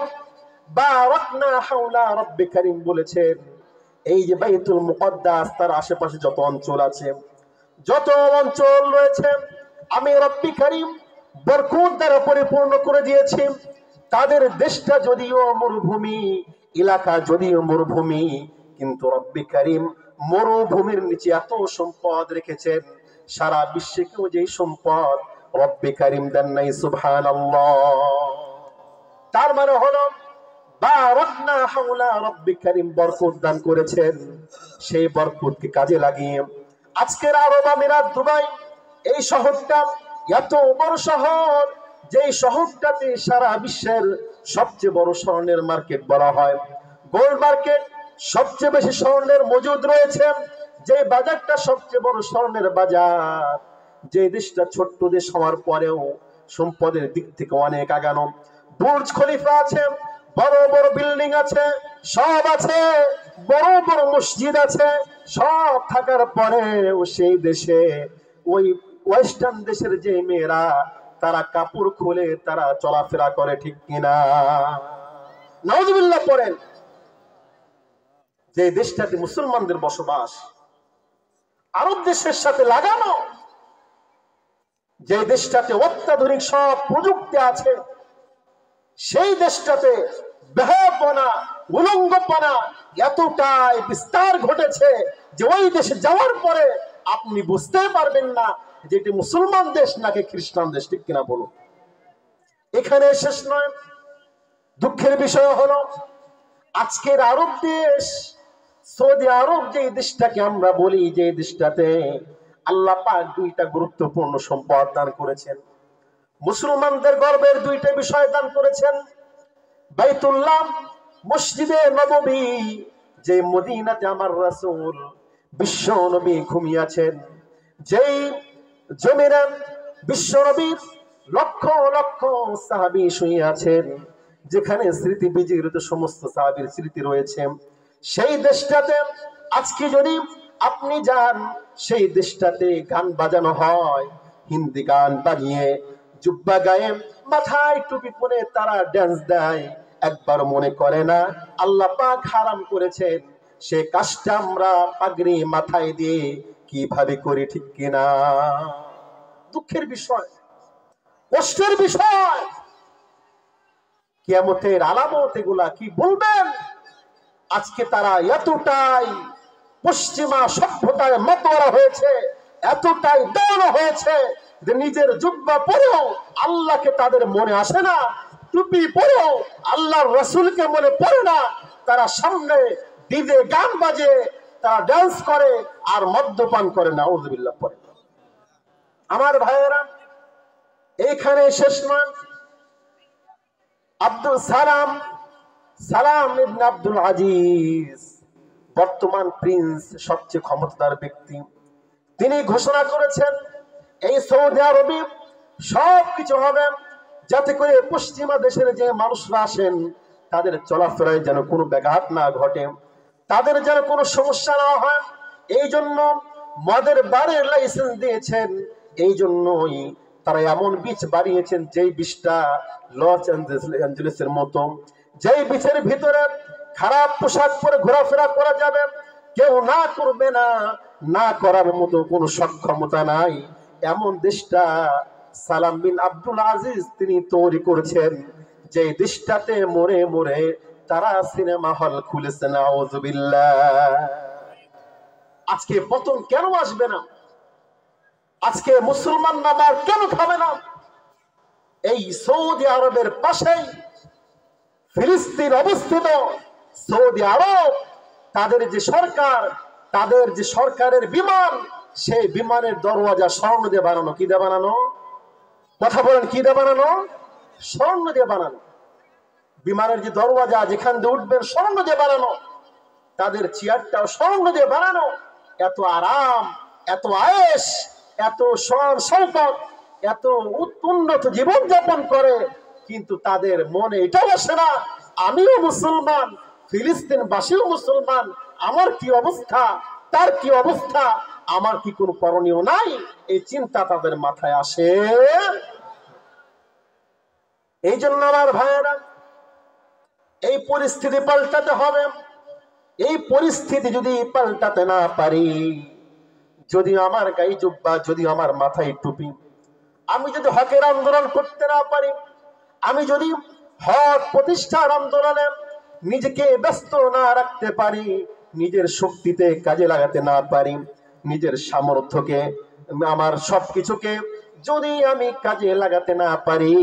বারাকনা হাওলা। রব্বে কারীম বলেছেন এই যে বাইতুল মুকদ্দাস, তার আশেপাশে যত অঞ্চল আছে, যত অঞ্চল রয়েছে, আমি রব্বে কারীম বরকত দ্বারা পরিপূর্ণ করে দিয়েছি। তাদের দেশটা যদিও মরুভূমি এলাকা, যদিও মরুভূমি, কিন্তু রব্বে কারীম মরুভূমির নিচে এত সম্পদ রেখেছেন, সারা বিশ্বে কেউ যেই সম্পদ রব্বে কারীম দেন নাই। সুবহানাল্লাহ। তার মানে হলো বারাকনা হাওলা, রব্বে কারীম বরকত দান করেছেন। সেই বরকতকে কাজে লাগিয়ে আজকের আরব আমিরাত দুবাই, এই শহরটা এত বড় শহর, যেই শহরটাতে সারা বিশ্বের সবচেয়ে বড় স্বর্ণের মার্কেট বলা হয়, গোল্ড মার্কেট, সবচেয়ে বেশি স্বর্ণের মজুদ রয়েছে, যে বাজারটা সবচেয়ে বড় স্বর্ণের বাজার, যে দেশটা ছোট্ট দেশ হওয়ার পরেও সম্পদের দিক থেকে অনেক আগানো, বুর্জ খলিফা আছে, বড় বড় বিল্ডিং আছে, সব আছে, বড় বড় মসজিদ আছে, সব থাকার পরেও সেই দেশে ওই ওয়েস্টার্ন দেশের যে মেয়েরা, তারা কাপড় খুলে তারা চলাফেরা করে, ঠিক কিনা? নাউযুবিল্লাহ পড়েন। যে দেশটাতে মুসলমানদের বসবাস, আরব দেশের সাথে লাগানো, যে দেশটাতে অত্যাধুনিক সব প্রযুক্তি আছে, সেই দেশটাতে বেহায়াপনা, উলঙ্গপনা এতটাই বিস্তার ঘটেছে যে ওই দেশে যাওয়ার পরে আপনি বুঝতে পারবেন না যে এটি মুসলমান দেশ নাকি খ্রিস্টান দেশ, ঠিক কিনা বলুন? এখানে শেষ নয়। দুঃখের বিষয় হলো আজকের আরব দেশ, সৌদি আরব, যে দেশটাকে আমরা বলি, যে দেশটাতে আল্লাহ পাক দুইটা গুরুত্বপূর্ণ সম্পদ দান করেছেন, মুসলমানদের গর্বের দুইটা বিষয় দান করেছেন, বাইতুল্লাহ, মসজিদে নববী, যে মদিনাতে আমার রাসূল বিশ্ব নবী ঘুমিয়েছেন, যেই জমিনে বিশ্ব নবীর লক্ষ লক্ষ সাহাবী শুয়ে আছেন, যেখানে স্মৃতি বিজড়িত সমস্ত সাহাবীর স্মৃতি রয়েছে, সেই দেশটাতে আজকে যদি আপনি যান, সেই দেশটাতে গান বাজানো হয়, হিন্দি গান বানিয়ে, জুব্বা গায়ে, মাথায় টুপি পরে তারা ড্যান্স দেয়। একবার মনে করে না আল্লাহ পাক হারাম করেছেন, সে কাজটা আমরা পাগড়ি মাথায় দিয়ে কিভাবে করি, ঠিক কিনা? দুঃখের বিষয়, কষ্টের বিষয়। কিয়ামতের আলামত এগুলা কি বলবেন? আজকে তারা এতটাই পশ্চিমা সভ্যতায় মাতোয়ারা হয়েছে, এতটাই দেওয়ানো হয়েছে যে নিজের জুব্বা পরেও আল্লাহকে তাদের মনে আসে না, টুপি পরেও আল্লাহর রাসূলকে মনে পড়ে না। তারা সামনে ডিজে গান বাজে, তারা ডান্স করে আর মদ্যপান করে, নাউযুবিল্লাহ পড়ে। আমার ভাইয়েরা, এইখানে শেষ নয়। আব্দুল সালাম ইবনে আব্দুল আজিজ, বর্তমান প্রিন্স, সবচেয়ে ক্ষমতাধর ব্যক্তি, তিনি ঘোষণা করেছেন এই সৌদি আরবে সবকিছু হবে যাতে করে পশ্চিমা দেশের যে মানুষরা আসেন তাদের চলাফেরায় যেন কোনো ব্যাঘাত না ঘটে, তাদের যেন কোনো সমস্যা না হয়। এই জন্য মদের বারের লাইসেন্স দিয়েছেন। এই জন্যই তারা এমন বিচ বাড়িয়েছেন যেই বিচটা লস অ্যাঞ্জেলেসের মতো, যেই বিচের ভিতরে খারাপ পোশাক পরে ঘোরাফেরা করা যাবে, কেউ না করবে না, না করার মতো কোনো সক্ষমতা নাই, এমন দেশটা সালাম বিন আব্দুল আজিজ তিনি তৈরি করেছেন। যে দেশটাতে মোড়ে মোড়ে তারা সিনেমা হল খুলেছে, নাউযুবিল্লাহ। আজকে পতন কেন আসবে না? আজকে মুসলমান নামার কেন খাবে না? এই সৌদি আরবের পাশেই ফিলিস্তিন অবস্থিত। সৌদি আরব, তাদের যে সরকার, তাদের যে সরকারের বিমান, সেই বিমানের দরওয়াজা স্বর্ণ দিয়ে বানানো। কি দিয়ে বানানো? কথা বলেন, কি দিয়ে বানানো? স্বর্ণ দিয়ে বানানো। বিমানের যে দরওয়াজা, যেখান দিয়ে উঠবেন, স্বর্ণ দিয়ে বানানো। তাদের চেয়ারটাও স্বর্ণ দিয়ে বানানো। এত আরাম, এত আয়েশ, এত সম্পদ, এত উন্নত জীবন যাপন করে, কিন্তু তাদের মনে এটা বসে না আমিও মুসলমান, ফিলিস্তিন বাসীও মুসলমান, আমার কি অবস্থা, তার কি অবস্থা, আমার কি কোনো করণীয় নাই, এই চিন্তা তাদের মাথায় আসে। এই জন্য আমার ভাইয়েরা, এই পরিস্থিতি পাল্টাতে হবে। এই পরিস্থিতি যদি পাল্টাতে না পারি, যদি আমার গায়ে জুব্বা, যদি আমার মাথায় টুপি, আমি যদি হকের আন্দোলন করতে না পারি, আমি যদি হক প্রতিষ্ঠার আন্দোলনে নিজেকে ব্যস্ত না রাখতে পারি, নিজের শক্তিতে কাজে লাগাতে না পারি, নিজের সামর্থ্যকে, আমার সবকিছুকে যদি আমি কাজে লাগাতে না পারি,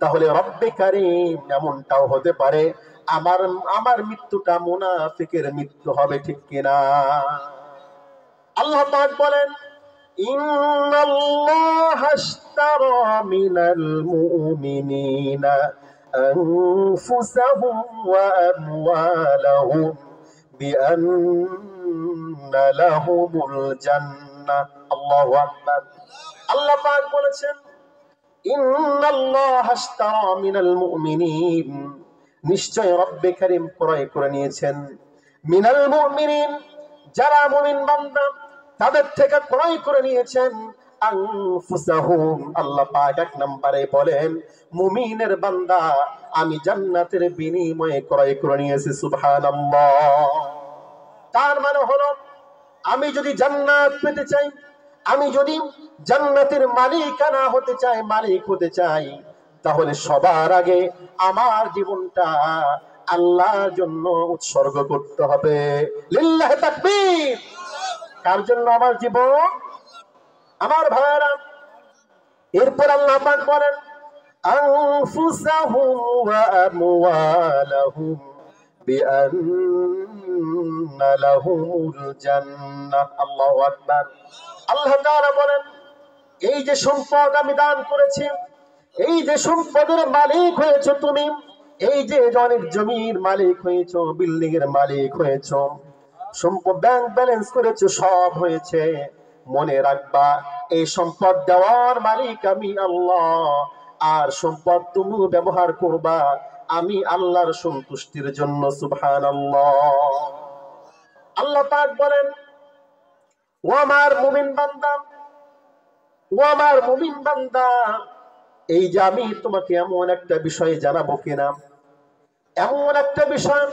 তাহলে রব্বে কারীম এমনটাও হতে পারে আমার মৃত্যুটা মুনাফিকের মৃত্যু হবে, ঠিক কিনা? আল্লাহ পাক বলেন, ইন্নাল্লাহা আশতারা মিনাল মুমিনিনা আনফুসাহুম ওয়া আমওয়ালাহুম বিআন্না লাহুমুল জান্নাহ। আল্লাহু আকবার। আল্লাহ পাক বলেছেন, ইন্নাল্লাহা আশতারা মিনাল মুমিনিন, নিশ্চয় রব্বে কারীম ক্রয় করে নিয়েছেন, মিনাল মুমিনিন, যারা মুমিন বান্দা তাদের থেকে ক্রয় করে নিয়েছেন, আনফুসাহুম। আল্লাহ পাক এক নম্বরে বলেন, মুমিনের বান্দা আমি জান্নাতের বিনিময়ে ক্রয় করে নিয়েছি। সুবহানাল্লাহ। তার মানে হলো, আমি যদি জান্নাত পেতে চাই, আমি যদি জান্নাতের মালিকানা হতে চাই, মালিক হতে চাই, তাহলে সবার আগে আমার জীবনটা আল্লাহর জন্য উৎসর্গ করতে হবে। লিল্লাহি তাকবীর। কার জন্য আমার জীবন? আমার ভাইয়েরা, এরপর আল্লাহ পাক বলেন, আনফুসাহুম ওয়া আমওয়ালাহুম বিআন্না লাহুমুল জান্নাহ। আল্লাহু আকবার। আল্লাহ তাআলা বলেন, এই যে সম্পদ আমি দান করেছি, এই যে সম্পদের মালিক হয়েছো তুমি, এই যে অনেক জমির মালিক হয়েছো, বিল্ডিং এর মালিক হয়েছো, সম্পদ ব্যাংক ব্যালেন্স করেছো, সব হয়েছে, মনে রাখবা এই সম্পদ দেওয়ার মালিক আমি আল্লাহ। আর সম্পদ তুমি ব্যবহার করবা আমি আল্লাহর সন্তুষ্টির জন্য। সুবহানাল্লাহ। আল্লাহ পাক বলেন, ও আমার মুমিন বান্দা, ও আমার মুমিন বান্দা, এই যে আমি তোমাকে এমন একটা বিষয় জানাবো কিনা, এমন একটা বিষয়,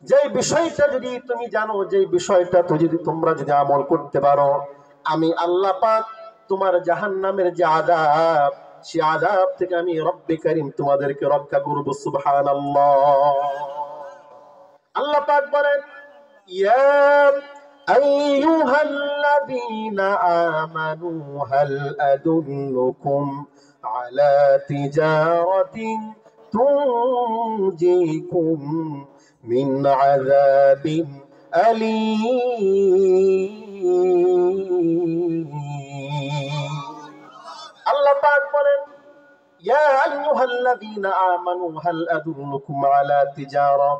যে বিষয়টা যদি তুমি জানো, যে বিষয়টা তো যদি তোমরা যদি আমল করতে পারো, আমি আল্লাহ পাক তোমার জাহান্নামের যে আযাব, সেই আযাব থেকে আমি রব্বে কারীম তোমাদেরকে রক্ষা করব। সুবহানাল্লাহ। আল্লাহ পাক বলেন, ইয়া আইয়ুহাল্লাযীনা আমানু হাল আদুল্লুকুম আলা তিজারাতিন তুনজিকুম মিন আযাবিন আলীম। আল্লাহ পাক বলেন, ইয়া আইয়ুহাল্লাযীনা আমানু হাল আদুল্লুকুম আলা তিজারা,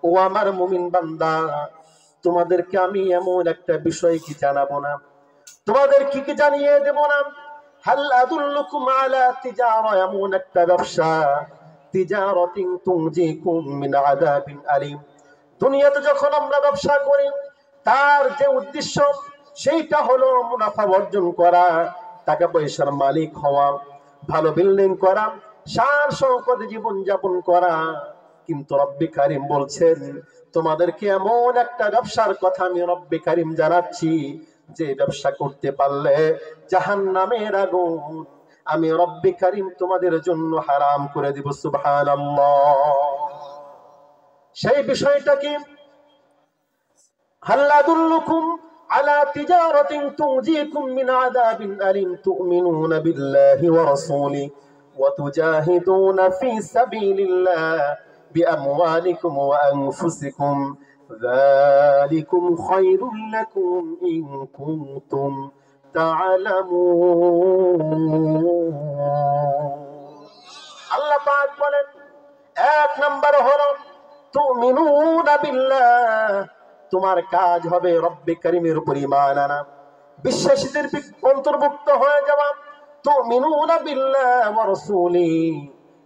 ও আমার মুমিন বান্দা, তোমাদেরকে আমি এমন একটা বিষয় কি জানাবো না, তোমাদের কি কি জানিয়ে দেব না? হাল আদুল্লুকুম আলা তিজারা, এমন একটা ব্যবসা, তিজারাতিন তুনজিকুম মিন আযাবিন আলীম। দুনিয়াতে যখন আমরা ব্যবসা করি, তার যে উদ্দেশ্য সেইটা হলো মুনাফা অর্জন করা, টাকা পয়সার মালিক হওয়া, ভালো বিল্ডিং করা, শান শৌকতে জীবন যাপন করা। কিন্তু রব্বি কারিম বলছেন, তোমাদেরকে এমন একটা ব্যবসার কথা আমি রব্বি কারিম জানাচ্ছি, যে ব্যবসা করতে পারলে জাহান্নামের আগুন আমি রব্বি কারিম তোমাদের জন্য হারাম করে দিব। সুবহানাল্লাহ। সেই বিষয়টা কি? হাল আদুল্লুকুম আলা তিজারাতিন তুনজিকুম মিন আযাবিন আলীম তু'মিনুনা বিল্লাহি ওয়া রাসূলিহি ওয়া তুজাহিদুনা ফি সাবিলিল্লাহ বিআমওয়ালিকুম ওয়া আনফুসিকুম যালিকুম খায়রুল লাকুম ইন কুনতুম তা'লামুন। আল্লাহ পাক বলেন, এক নাম্বার হলো তু'মিনুনা বিল্লাহ, তোমার কাজ হবে রব্বে কারিমের উপর ঈমান আনা, বিশ্বাসীদের অন্তর্ভুক্ত হয়ে যাওয়া। তু'মিনুনা বিল্লাহ ওয়া রাসূলি,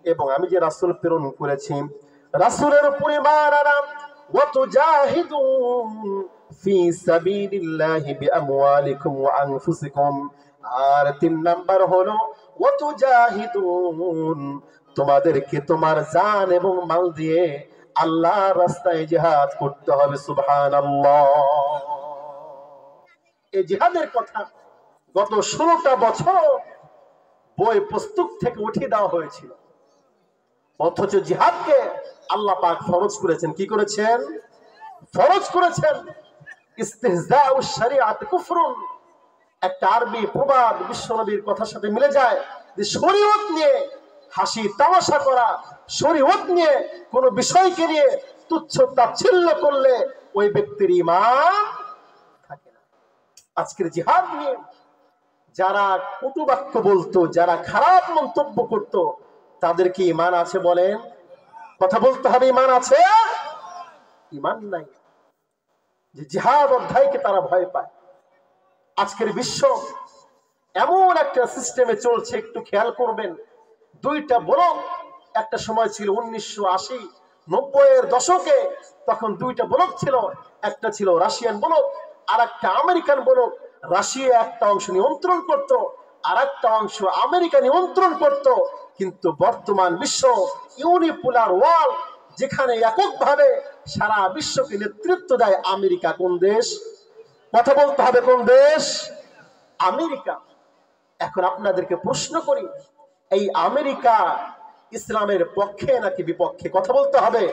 এবং আমি যে রাসূল প্রেরণ করেছি রাসূলের উপর ঈমান আনা। ওয়া তুজাহিদুন ফি সাবিলিল্লাহি বিআমওয়ালিকুম ওয়া আনফুসিকুম, আর তিন নাম্বার হলো ওয়া তুজাহিদুন, তোমাদেরকে তোমার জান এবং মাল দিয়ে আল্লাহর রাস্তায় জিহাদ করতে হবে। সুবহানাল্লাহ। এই জিহাদের কথা গত 16টা বছর বই পুস্তক থেকে উঠিয়ে দেওয়া হয়েছিল, অথচ জিহাদকে আল্লাহ পাক ফরজ করেছেন। কি করেছেন? ফরজ করেছেন। ইস্তিহজাউ শরিয়াত কুফরুন, একটা আরবি প্রবাদ বিশ্বনবীর কথার সাথে মিলে যায়, যে শরীয়ত নিয়ে হাসি তামাশা করা, শরীয়ত নিয়ে কোন বিষয়কে নিয়ে তুচ্ছ তাচ্ছিল্য করলে ওই ব্যক্তির ঈমান থাকে না। আজকের জিহাদ নিয়ে যারা কটুবাক্য বলতো, যারা খারাপ মন্তব্য করত, তাদের কি ঈমান আছে বলেন? কথা বলতে হবে, ঈমান আছে? ঈমান নাই। যে জিহাদ অধ্যায়কে তারা ভয় পায়। আজকের বিশ্ব এমন একটা সিস্টেমে চলছে, একটু খেয়াল করবেন। দুইটা ব্লক একটা সময় ছিল 1980-90-এর দশকে, তখন দুইটা ব্লক ছিল, একটা ছিল রাশিয়ান ব্লক আর একটা আমেরিকান ব্লক। রাশিয়া একটা অংশ নিয়ন্ত্রণ করত, আর একটা অংশ আমেরিকা নিয়ন্ত্রণ করত। কিন্তু বর্তমান বিশ্ব ইউনিপোলার ওয়ার্ল্ড, যেখানে এককভাবে সারা বিশ্বকে নেতৃত্ব দেয় আমেরিকা। কোন দেশ? কথা বলতে হবে, কোন দেশ? আমেরিকা। এখন আপনাদেরকে প্রশ্ন করি, এই আমেরিকা ইসলামের পক্ষে নাকি বিপক্ষে? কথা বলতে হবে,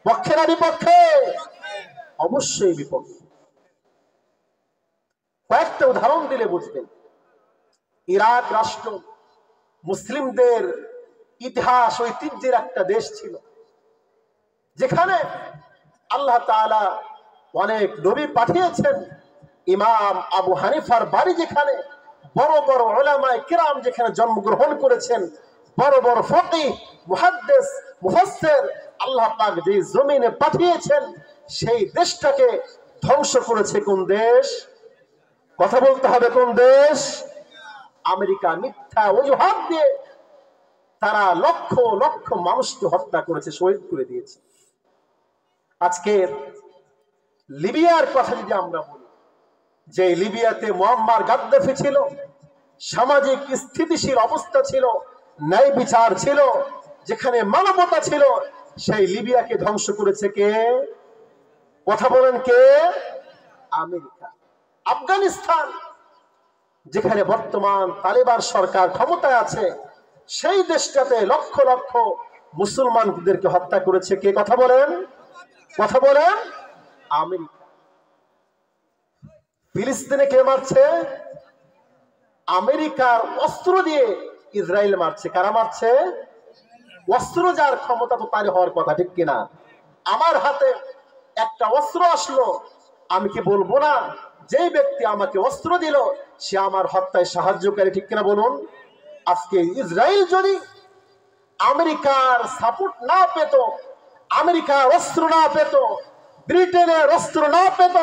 পক্ষে না বিপক্ষে? অবশ্যই বিপক্ষে। কয়েকটা উদাহরণ দিলে বুঝবেন। ইরাক রাষ্ট্র মুসলিমদের ইতিহাস ঐতিহ্যের একটা দেশ ছিল, যেখানে আল্লাহ তাআলা অনেক নবী পাঠিয়েছেন। ইমাম আবু হানিফার বাড়ি যেখানে, বড় বড় উলামায়ে কিরাম যেখানে জন্মগ্রহণ করেছেন, বড় বড় ফকিহ, মুহাদ্দিস, মুফাসসির আল্লাহ পাক যে জমিনে পাঠিয়েছেন, সেই দেশটাকে ধ্বংস করেছে কোন দেশ? কথা বলতে হবে, কোন দেশ? আমেরিকা। মিথ্যা অজুহাত দিয়ে তারা লক্ষ লক্ষ মানুষকে হত্যা করেছে, শহীদ করে দিয়েছে। আজকে লিবিয়ার কথা যদি আমরা বলি, যে লিবিয়াতে মুয়াম্মার গাদ্দাফি ছিল, সামাজিক স্থিতিশীল অবস্থা ছিল, ন্যায় বিচার ছিল, যেখানে মানবতা ছিল, সেই লিবিয়াকে ধ্বংস করেছে কে? কথা বলেন, কে? আমেরিকা। আফগানিস্তান, যেখানে বর্তমান তালেবান সরকার ক্ষমতায় আছে, সেই দেশটাতে লক্ষ লক্ষ মুসলমানদেরকে হত্যা করেছে কে? কথা বলেন, কথা বলেন? আমেরিকা। ফিলিস্তিনে কে মারছে? আমেরিকার অস্ত্র দিয়ে ইসরায়েল মারছে। কারা মারছে? অস্ত্র যার ক্ষমতা তো তারই হওয়ার কথা, ঠিক কিনা? আমার হাতে একটা অস্ত্র আসলো, আমি কি বলবো না যে ব্যক্তি আমাকে অস্ত্র দিল সে আমার হত্যায় সাহায্যকারী, ঠিক কিনা বলুন? আজকে ইসরায়েল যদি আমেরিকার সাপোর্ট না পেত, আমেরিকার অস্ত্র না পেত, ব্রিটেনের অস্ত্র না পেত,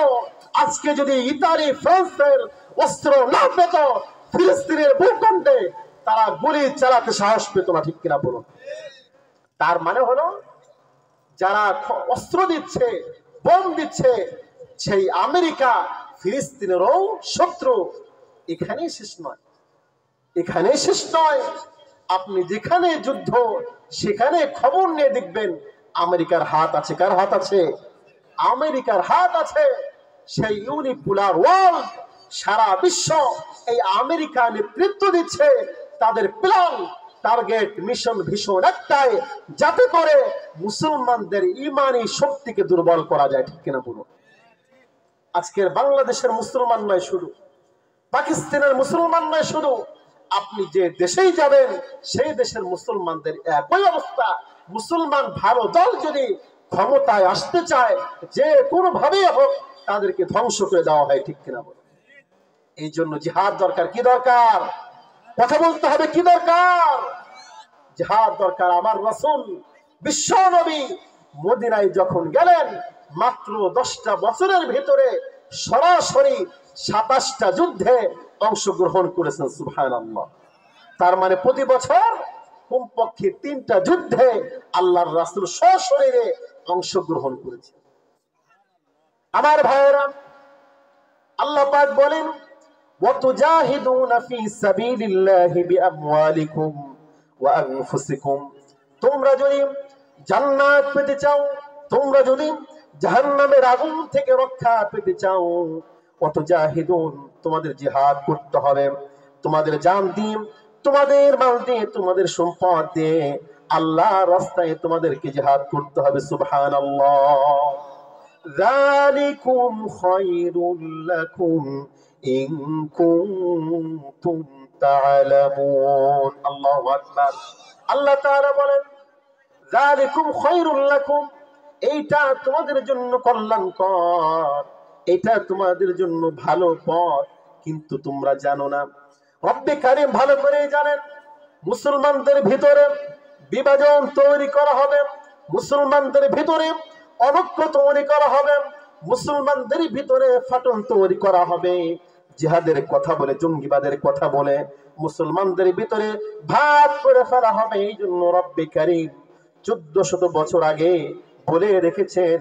আজকে যদি ইতালি ফ্রান্সের অস্ত্র না পেত, ফিলিস্তিনের ভূখণ্ডে তারা গুলি চালাতে সাহস পেত না, ঠিক কিনা বলুন? তার মানে হলো যারা অস্ত্র দিচ্ছে, বোম দিচ্ছে, সেই আমেরিকা ফিলিস্তিনেরও শত্রু। এখানেই শেষ নয়, এখানেই শেষ নয়। আপনি যেখানে যুদ্ধ সেখানে খবর নিয়ে দেখবেন আমেরিকার হাত আছে। কার হাত আছে? আমেরিকার হাত আছে। সেই ইউনিপোলার ওয়ার্ল্ড, সারা বিশ্ব এই আমেরিকা নেতৃত্ব দিচ্ছে। তাদের প্ল্যান, টার্গেট, মিশন, ভীষণ একটাই, যাতে করে মুসলমানদের ইমানি শক্তিকে দুর্বল করা যায়, ঠিক কিনা বলুন? আজকের বাংলাদেশের মুসলমান নয় শুধু, পাকিস্তানের মুসলমান নয় শুধু, আপনি যে দেশেই যাবেন সেই দেশের মুসলমানদের একই অবস্থা। মুসলমান ভালো দল যদি ক্ষমতায় আসতে চায়, যে কোনো ভাবে হোক তাদেরকে ধ্বংস করে দেওয়া হয়, ঠিক কিনা বলুন? এই জন্য জিহাদ দরকার। কি দরকার? কথা বলতে হবে। কি দরকার? জিহাদ দরকার। আমার রাসূল বিশ্ব নবী মদিনায় যখন গেলেন, মাত্র 10টা বছরের ভিতরে সরাসরি 27টা যুদ্ধে অংশগ্রহণ করেছেন। সুবহানাল্লাহ। তার মানে প্রতি বছর কমপক্ষে 3টা যুদ্ধে আল্লাহর রাসূল সশরীরে অংশগ্রহণ করেছেন। আমার ভাইয়েরা, আল্লাহ পাক বলেন, ওয়াতুজাহিদুনা ফি সাবিলিল্লাহি বিআমওয়ালিকুম ওয়া আনফুসিকুম। তোমরা যদি জান্নাত পেতে চাও, তোমরা যদি জাহান্নামের আগুন থেকে রক্ষা পেতে চাও, ওয়াতুজাহিদুন, তোমাদের জিহাদ করতে হবে। তোমাদের জান দিয়ে, তোমাদের মাল দিয়ে, তোমাদের সম্পদ দিয়ে আল্লাহর রাস্তায় তোমাদেরকে জিহাদ করতে হবে। সুবহানাল্লাহ। যালিকুম খায়রুল লাকুম ইন কুনতুম তা'লামুন। আল্লাহু আকবার। আল্লাহ তাআলা বলেন, যালিকুম খায়রুল লাকুম, এইটা তোমাদের জন্য কল্যাণকর, এটা তোমাদের জন্য ভালো পথ, কিন্তু তোমরা জানো না। রব্বে কারীম ভালো করে জানেন। মুসলমানদের ভিতরে বিভাজন তৈরি করা হবে, মুসলমানদের ভিতরে অনৈক্য তৈরি করা হবে, মুসলমানদের ভিতরে ফাটল তৈরি করা হবে, জিহাদের কথা বলে, জঙ্গিবাদের কথা বলে মুসলমানদের ভিতরে ভাগ করে ফেলা হবে। এই জন্য রব্বে কারীম 1400 বছর আগে বলে রেখেছেন,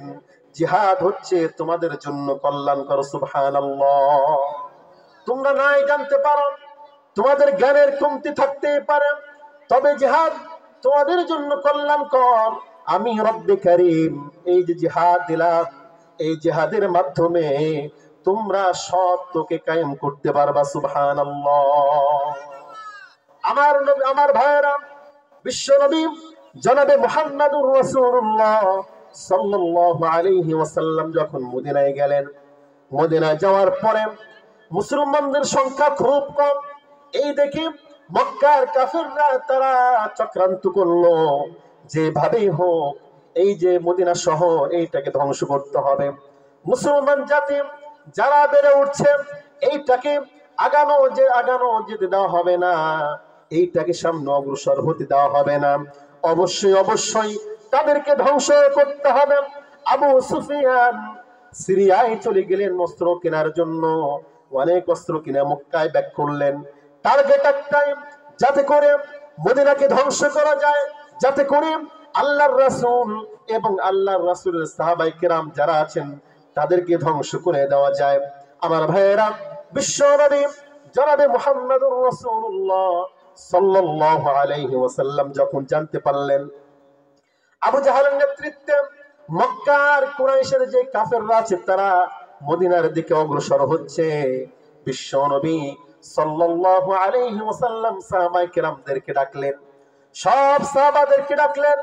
জিহাদ হচ্ছে তোমাদের জন্য কল্যাণকর। সুবহানাল্লাহ। তোমরা নাই জানতে পারো, তোমাদের জ্ঞানের কমতি থাকতে পারে, তবে জিহাদ তোমাদের জন্য কল্যাণকর। আমি রব্বে কারীম এই যে জিহাদ দিলাম, এই জিহাদের মাধ্যমে তোমরা সত্যকে কায়েম করতে পারবা। সুবহানাল্লাহ। আমার নবী, আমার ভাইয়েরা, বিশ্ব নবী জনাবে মুহাম্মদুর রাসূলুল্লাহ সাল্লাল্লাহু আলাইহি ওয়াসাল্লাম যখন মদিনায় গেলেন, মদিনায় যাওয়ার পরে মুসলমানদের সংখ্যা খুব কম। এই দেখে মক্কার কাফিররা তারা চক্রান্ত করলো, যেভাবেই হোক এই যে মদিনা শহর এইটাকে ধ্বংস করতে হবে। মুসলমান জাতি যারা বেড়ে উঠছে, এইটাকে আগানো যেতে দেওয়া হবে না, এইটাকে সামনে অগ্রসর হতে দেওয়া হবে না। অবশ্যই অবশ্যই তাদেরকে ধ্বংস করতে হবে। আবু সুফিয়ান সিরিয়ায় চলে গেলেন অস্ত্র কেনার জন্য, অনেক অস্ত্র কিনে মক্কায় ব্যাক করলেন। টার্গেট একটাই, যাতে করে মদিনাকে ধ্বংস করা যায়, যাতে করে আল্লাহর রাসূল এবং আল্লাহর রাসূলের সাহাবায়ে কেরাম যারা আছেন তাদেরকে ধ্বংস করে দেওয়া যায়। আমার ভাইয়েরা, বিশ্ব নবী জনাবে মুহাম্মদুর রাসূলুল্লাহ সাল্লাল্লাহু আলাইহি ওয়াসাল্লাম যখন জানতে পারলেন আবু জাহলের নেতৃত্বে মক্কার কুরাইশের যে কাফেররা আছে তারা মদিনার দিকে অগ্রসর হচ্ছে, বিশ্ব নবী সাল্লাল্লাহু আলাইহি ওয়াসাল্লাম সাহাবায়ে কেরামদেরকে ডাকলেন। সব সাহাবাদেরকে ডাকলেন,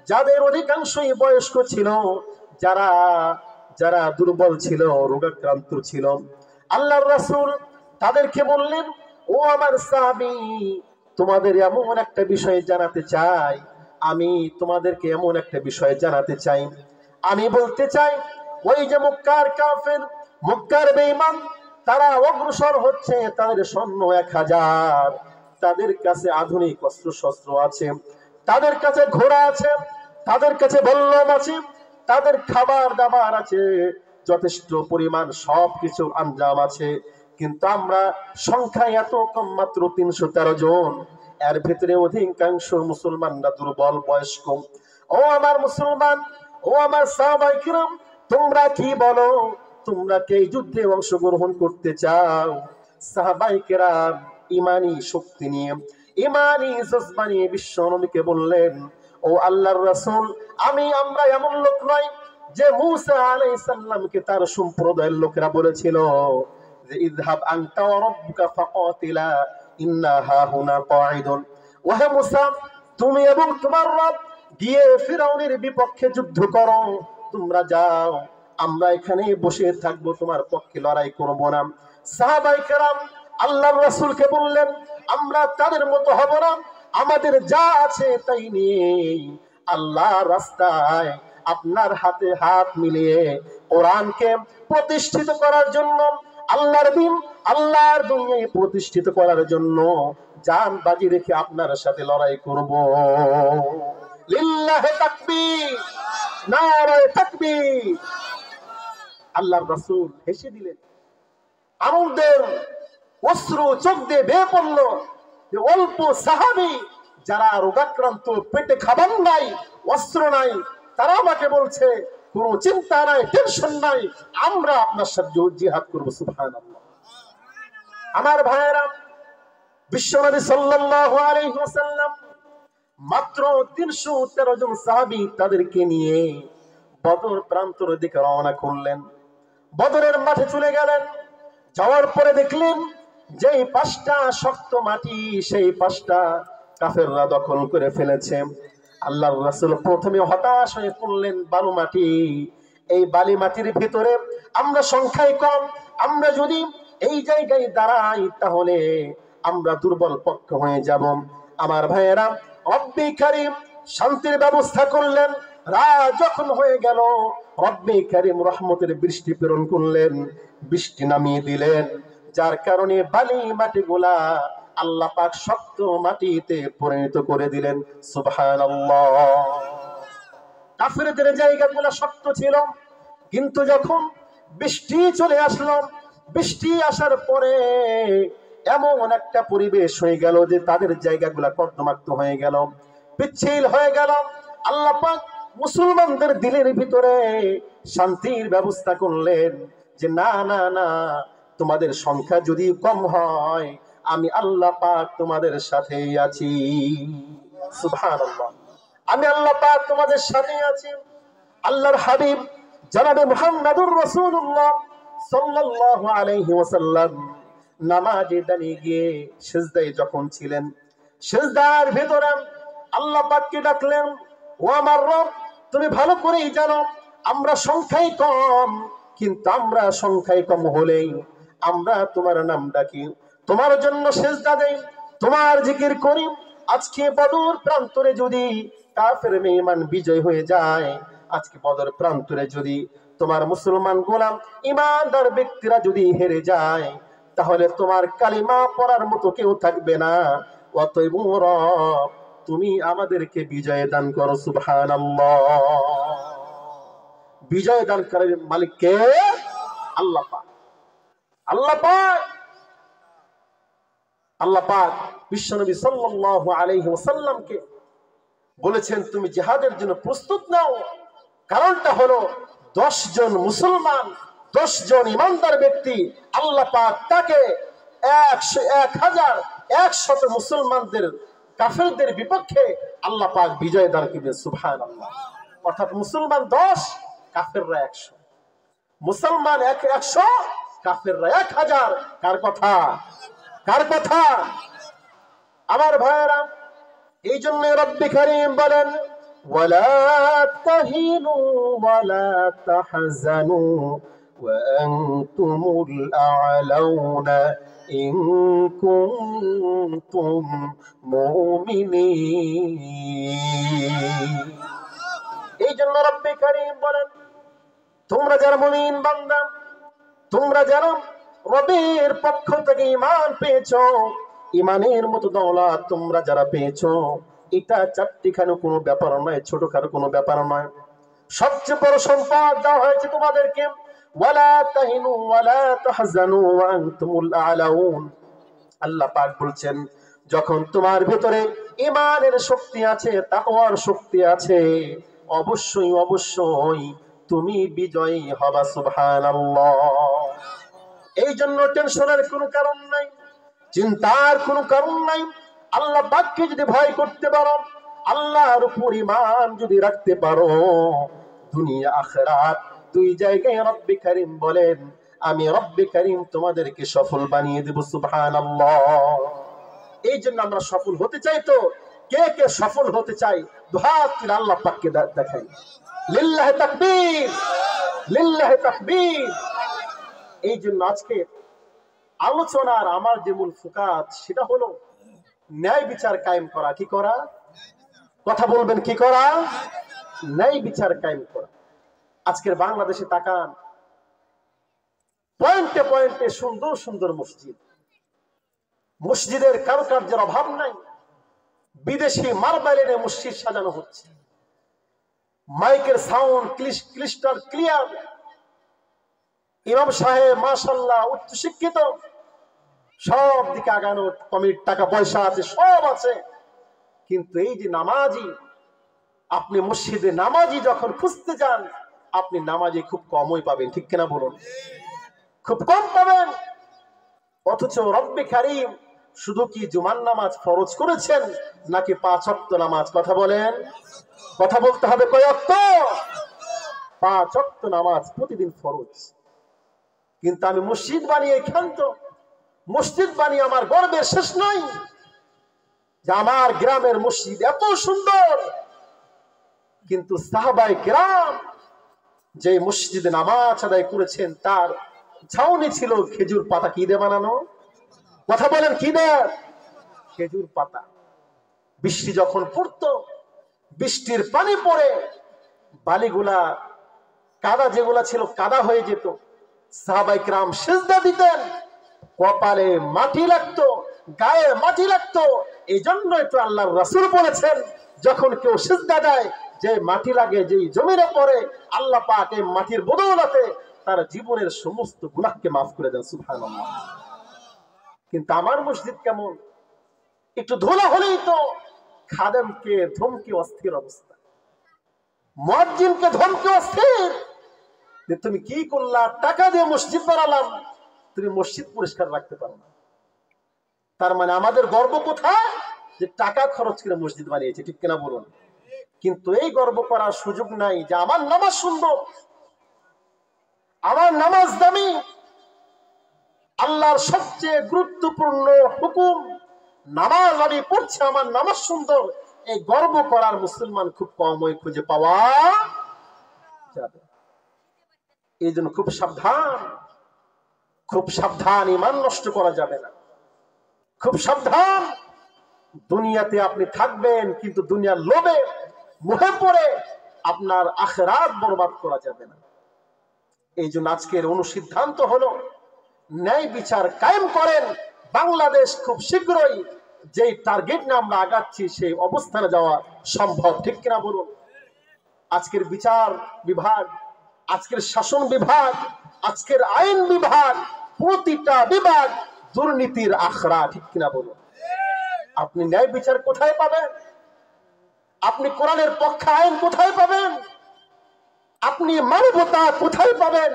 যাদের অধিকাংশই বয়স্ক ছিল, যারা যারা দুর্বল ছিল, রোগাক্রান্ত ছিল। আল্লাহর রাসূল তাদেরকে বললেন, ও আমার সাহাবী, তোমাদের এমন একটা বিষয় জানাতে চাই, আমি তোমাদেরকে এমন একটা বিষয় জানাতে চাই। আমি বলতে চাই, ওই যে মক্কার কাফের, মক্কার বেঈমান, তারা অগ্রসর হচ্ছে, তাদের সৈন্য 1000, তাদের কাছে আধুনিক অস্ত্র শস্ত্র আছে, তাদের কাছে ঘোড়া আছে, তাদের কাছে বল্লম আছে, তাদের খাবার দাবার আছে, যথেষ্ট পরিমাণ সবকিছু আঞ্জাম আছে। কিন্তু আমরা সংখ্যায় এত কম, মাত্র 313 জন। এর ভিতরে অধিকাংশ মুসলমানরা দুর্বল বয়স্ক। ও আমার মুসলমান, ও আমার সাহাবায়ে কিরাম, তোমরা কি বলো? তোমরা কি এই যুদ্ধে অংশগ্রহণ করতে চাও? সাহাবায়ে কেরাম ইমানি শক্তি নিয়ে, ইমানি জজবা নিয়ে বিশ্ব নবীকে বললেন, ও আল্লাহর রাসূল, আমরা এমন লোক নয় যে মূসা আলাইহিস সালামকে তার সম্প্রদায়ের লোকেরা বলেছিল যে ইযহাব আনতা ওয়া রাব্বুকা ফাকাতিলা ইন্না হাহুনা কাঈদুন। ওহে মূসা, তুমি এবং তোমার রব গিয়ে ফিরাউনের বিপক্ষে যুদ্ধ করো, তোমরা যাও, আমরা এখানে বসে থাকবো, তোমার পক্ষে লড়াই করব না। সাহাবায়ে কেরাম আল্লাহর রাসূলকে বললেন, আমরা তাদের মতো হব না, আমাদের যা আছে তাই নিয়ে আল্লাহর রাস্তায় আপনার হাতে হাত মিলিয়ে কোরআনকে প্রতিষ্ঠিত করার জন্য, আল্লাহর দ্বীন, আল্লাহর দুনিয়ায় প্রতিষ্ঠিত করার জন্য জান বাজি রেখে আপনার সাথে লড়াই করব। লিল্লাহি তাকবীর, নারায়ে তাকবীর। আল্লাহর রাসূল হেসে দিলেন। আনন্দের অশ্রু চোখ দিয়ে বেয়ে পড়ল যে অল্প সাহাবী যারা রোগাক্রান্ত, পেটে খাবার নাই, অস্ত্র নাই, তারা আমাকে বলছে কোনো চিন্তা নাই, টেনশন নাই, আমরা আপনার সাথে জিহাদ করব। সুবহানাল্লাহ। আমার ভাইয়েরা, বিশ্বনবী সাল্লাল্লাহু আলাইহি ওয়াসাল্লাম মাত্র 313 জন সাহাবী তাদেরকে নিয়ে বদর প্রান্তরের দিকে রওনা করলেন। বদরের মাঠে চলে গেলেন। যাওয়ার পরে দেখলেন যে 5টা শক্ত মাটি, সেই 5টা কাফেররা দখল করে ফেলেছে। আল্লাহর রাসূল প্রথমে হতাশ হয়ে পড়লেন, বালু মাটি, এই বালি মাটির ভিতরে আমরা সংখ্যায় কম, আমরা যদি এই জায়গায় দাঁড়াই তাহলে আমরা দুর্বল পক্ষ হয়ে যাব। আমার ভাইয়েরা, রব্বে কারীম শান্তির ব্যবস্থা করলেন। রাত যখন হয়ে গেল, রব্বে কারীম রহমতের বৃষ্টি প্রেরণ করলেন, বৃষ্টি নামিয়ে দিলেন, যার কারণে বালি মাটিগুলা আল্লাহ পাক শক্ত মাটিতে পরিণত করে দিলেন। সুবহানাল্লাহ। কাফেরদের জায়গাগুলো শক্ত ছিল, কিন্তু যখন বৃষ্টি চলে আসলো, বৃষ্টি আসার পরে এমন একটা পরিবেশ হয়ে গেল যে তাদের জায়গাগুলো কর্দমাক্ত হয়ে গেল, পিচ্ছিল হয়ে গেল। আল্লাহ পাক মুসলমানদের দিলের ভিতরে শান্তির ব্যবস্থা করলেন যে না না না, তোমাদের সংখ্যা যদি কম হয়, আমি আল্লাহ পাক তোমাদের সাথেই আছি। সুবহানাল্লাহ। আমি আল্লাহ পাক তোমাদের সাথেই আছি। আল্লাহর হাবিব জনাবে মুহাম্মদুর রাসূলুল্লাহ সাল্লাল্লাহু আলাইহি ওয়াসাল্লাম নামাজে দাঁড়িয়ে গিয়ে সিজদায় যখন ছিলেন, সিজদার ভিতরে আল্লাহ পাককে ডাকলেন, ও আমার রব, তুমি ভালো করেই জানো আমরা সংখ্যায় কম, কিন্তু আমরা সংখ্যায় কম হলেই আমরা তোমার নাম ডাকি, তোমার জন্য সিজদা দেই, তোমার জিকির করি। আজকে বদর প্রান্তরে যদি কাফের বেঈমান বিজয় হয়ে যায়, আজকে বদর প্রান্তরে যদি তোমার মুসলমান গোলাম ঈমানদার ব্যক্তিরা যদি হেরে যায়, তাহলে তোমার কালিমা পড়ার মতো কেউ থাকবে না। অতএব রব, তুমি আমাদেরকে বিজয় দান করো। সুবহানাল্লাহ। বিজয় দান করার মালিক কে? আল্লাহ পাক। আল্লাহ পাক, আল্লাহ পাক বিশ্বনবী সাল্লাল্লাহু আলাইহি ওয়াসাল্লামকে বলেছেন, তুমি জিহাদের জন্য প্রস্তুত নাও। কারণটা হলো 10 জন মুসলমান, 10 জন ইমানদার ব্যক্তি, আল্লাহ পাক তাকে 100 মুসলমানদের কাফেরদের বিপক্ষে আল্লাহ পাক বিজয় দান করবেন। সুবহানাল্লাহ। অর্থাৎ মুসলমান 10, কাফেররা 100। মুসলমান 100, কাফেররা 1000। কার কথা? কার কথা? আমার ভাইয়েরা, এই জন্য রব্বে কারীম বলেন, ওয়ালা তাহিনু ওয়ালা তাহজানু ওয়া আনতুমুল আ'লাউনা ইন কুনতুম মুমিনিন। এই জন্য রব্বে কারীম বলেন, তোমরা যারা মুমিন বান্দা, তোমরা যারা রবের পক্ষ থেকে ঈমান পেয়েছো, ঈমানের মতো দৌলত তোমরা যারা পেয়েছো, এটা চারটিখানি কোনো ব্যাপার নয়, ছোটখাটো কোনো ব্যাপার নয়। সবচেয়ে বড় সম্পদ দেওয়া হয়েছে তোমাদেরকে। ওয়ালা তাহিনু ওয়ালা তাহজানু ওয়া আনতুমুল আ'লাউন। আল্লাহ পাক বলছেন, যখন তোমার ভিতরে ঈমানের শক্তি আছে, তাকওয়ার শক্তি আছে, অবশ্যই অবশ্যই তুমি বিজয়ী হবা। সুবহানাল্লাহ। এই জন্য টেনশনের কোনো কারণ নাই, চিন্তার কোনো কারণ নাই। আল্লাহ পাককে যদি ভয় করতে পারো, আল্লাহর উপর ঈমান যদি রাখতে পারো, দুনিয়া আখিরাত দুই জায়গায় রব্বে কারীম বলেন, আমি রব্বে কারীম তোমাদেরকে সফল বানিয়ে দেব। সুবহানাল্লাহ। এই জন্য আমরা সফল হতে চাই। তো কে কে সফল হতে চাই? দুহাত তুলে আল্লাহ পাককে দেখাই। লিল্লাহি তাকবীর, লিল্লাহি তাকবীর। এই জন্য আজকে আলোচনার আমার যে মূল ফোকাস, সেটা হলো ন্যায় বিচার কায়েম করা। কি করা? কথা বলবেন, কি করা? ন্যায় বিচার কায়েম করা। আজকের বাংলাদেশে তাকান, পয়েন্টে পয়েন্টে সুন্দর সুন্দর মসজিদ, মসজিদের কারুকার্যের অভাব নাই। বিদেশি মার্বেল এনে মসজিদ সাজানো হচ্ছে, মাইকের সাউন্ড ক্রিস্টাল ক্লিয়ার, ইমাম সাহেব মাশাআল্লাহ উচ্চ শিক্ষিত, সব দিকে আগানো, কমিটির টাকা পয়সা আছে, সব আছে। কিন্তু এই যে নামাজি, আপনি মসজিদে নামাজি যখন খুঁজতে যান, আপনি নামাজি খুব কমই পাবেন। ঠিক কিনা বলুন? খুব কম পাবেন। অথচ রব্বে কারীম শুধু কি জুমার নামাজ ফরজ করেছেন, নাকি 5 ওয়াক্ত নামাজ? কথা বলেন, কথা বলতে হবে। কয় ওয়াক্ত? 5 ওয়াক্ত নামাজ প্রতিদিন ফরজ। কিন্তু আমি মসজিদ বানিয়ে ক্ষান্ত, মসজিদ বানিয়ে আমার গর্বের শেষ নাই যে আমার গ্রামের মসজিদ এত সুন্দর। কিন্তু সাহাবায়ে কেরাম যে মসজিদে নামাজ আদায় করেছেন, তার ছাউনি ছিল খেজুর পাতা। কি দিয়ে বানানো? কথা বলেন, কি দিয়ে? খেজুর পাতা। বৃষ্টি যখন পড়তো, বৃষ্টির পানি পড়ে বালিগুলা, কাদা যেগুলা ছিল কাদা হয়ে যেত। সাহাবায়ে কেরাম সিজদা দিতেন, কপালে মাটি লাগতো, গায়ে মাটি লাগতো। এই জন্যই তো আল্লাহর রাসূল বলেছেন, যখন কেউ সিজদা দেয়, যে মাটি লাগে, যে জমিনে পড়ে, আল্লাহ পাক এই মাটির বদৌলতে তার জীবনের সমস্ত গুনাহকে মাফ করে দেন। সুবহানাল্লাহ। কিন্তু আমার মসজিদ কেমন? একটু ধুলা হলেই তো খাদেমকে ধমকে অস্থির অবস্থা, মুয়াজ্জিনকে ধমকে অস্থির যে তুমি কি করলা? টাকা দিয়ে মসজিদ বানালাম, তুমি মসজিদ পরিষ্কার রাখতে পারো না। তার মানে আমাদের গর্ব কোথায়? যে টাকা খরচ করে মসজিদ বানিয়েছে। ঠিক কিনা বলুন? কিন্তু এই গর্ব করার সুযোগ নাই যে আমার নামাজ সুন্দর, আমার নামাজ দামি। আল্লাহর সবচেয়ে গুরুত্বপূর্ণ হুকুম নামাজ, আমি পড়ছি, আমার নামাজ সুন্দর। এই গর্ব করার মুসলমান খুব কমই খুঁজে পাওয়া যাবে। এই জন্য খুব সাবধান, খুব সাবধান। ঈমান নষ্ট করা যাবে না, খুব সাবধান। দুনিয়াতে আপনি থাকবেন, কিন্তু দুনিয়ার লোভে মোহে পড়ে আপনার আখিরাত বরবাদ করা যাবে না। এই জন্য আজকের অনুসিদ্ধান্ত হলো ন্যায় বিচার কায়েম করেন। বাংলাদেশ খুব শীঘ্রই যেই টার্গেট নিয়ে আমরা আগাচ্ছি, সেই অবস্থানে যাওয়া সম্ভব। ঠিক কিনা বলুন? আজকের বিচার বিভাগ, আজকের শাসন বিভাগ, আজকের আইন বিভাগ, প্রতিটা বিভাগ দুর্নীতির আখড়া। ঠিক কিনা বলুন? আপনি ন্যায় বিচার কোথায় পাবেন? আপনি কোরআনের পক্ষে আইন কোথায় পাবেন? আপনি মানবতা কোথায় পাবেন?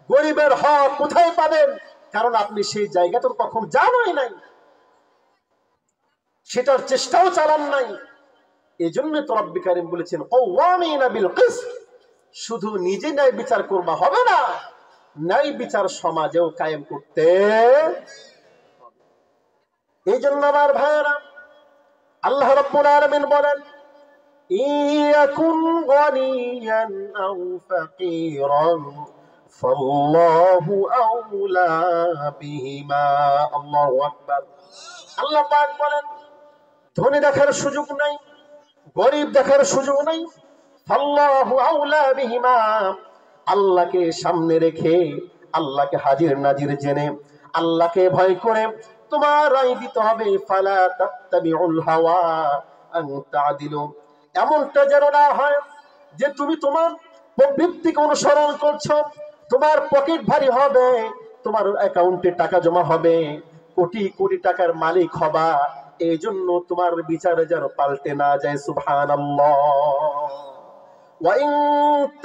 গরিবের হক কোথায় পাবেন? কারণ আপনি সেই জায়গাটা কখন জানোই নাই, সেটার চেষ্টাও চালান নাই। এই জন্য তো রব্বে কারীম বলেছেন, কওয়ামিনা বিল কিসত। শুধু নিজে ন্যায় বিচার করবা হবে না, ন্যায় বিচার সমাজেও কায়েম করতে হবে। এই জন্য আমার ভাইয়েরা, আল্লাহ রাব্বুল আলামিন বলেন, ইয়াকুন গানিয়ান আও ফাকিরান ফাল্লাহু আউলা বিহিমা। আল্লাহু আকবার। আল্লাহ পাক বলেন, ধনী দেখার সুযোগ নাই, গরিব দেখার সুযোগ নাই। ফাল্লাহু আউলা বিহিমা, আল্লাহকে সামনে রেখে, আল্লাহকে হাজির নাজির জেনে, আল্লাহকে ভয় করে তোমার রায় দিতে হবে। ফালা তাত্তাবিউল হাওয়া আন তা'দিলু, এমনটা যেন না হয় যে তুমি তোমার প্রবৃত্তিকে অনুসরণ করছো, তোমার পকেট ভারী হবে, তোমার অ্যাকাউন্টে টাকা জমা হবে, কোটি কোটি টাকার মালিক হবা, এই জন্য তোমার বিচারে যেন পাল্টে না যায়। সুবহানাল্লাহ। وإن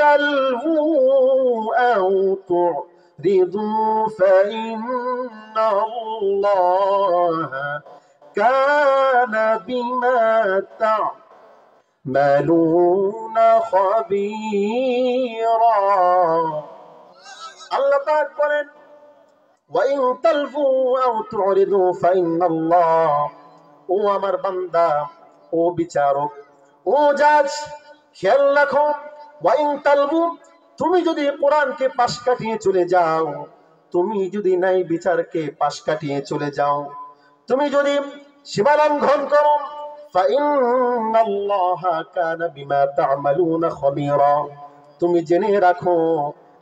تلووا أو تعرضوا فإن الله كان بما تعملون خبيرا। আল্লাহ পাক বলেন وإن تلووا أو تعرضوا فإن الله, ও আমার বান্দা, ও বিচারক, ও জাজ, খেয়াল রাখো। ওয়াইন তালবু, তুমি যদি কোরআনকে পাশ কাটিয়ে চলে যাও, তুমি যদি নাই বিচারকে পাশ কাটিয়ে চলে যাও, তুমি যদি সীমা লঙ্ঘন করো, ফাইন্নাল্লাহা কানা বিমা তা'মালুনা খাবীরা, তুমি জেনে রাখো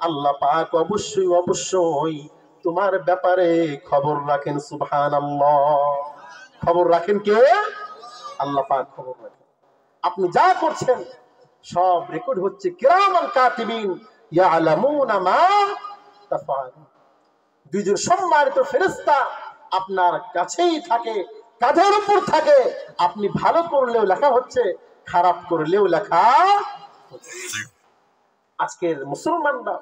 আল্লাহ পাক অবশ্যই অবশ্যই তোমার ব্যাপারে খবর রাখেন। সুবহানাল্লাহ। খবর রাখেন কে? আল্লাহ পাক খবর রাখেন। আপনি যা করছেন সব রেকর্ড হচ্ছে। কিরামান কাতিবিন ইয়ালামুনা মা তাফআলুন, দুইজন সম্মানিত ফেরেশতা আপনার কাছেই থাকে, কাঁধের উপর থাকে। আপনি ভালো করলেও লেখা হচ্ছে, খারাপ করলেও লেখা হচ্ছে। আজকের মুসলমানরা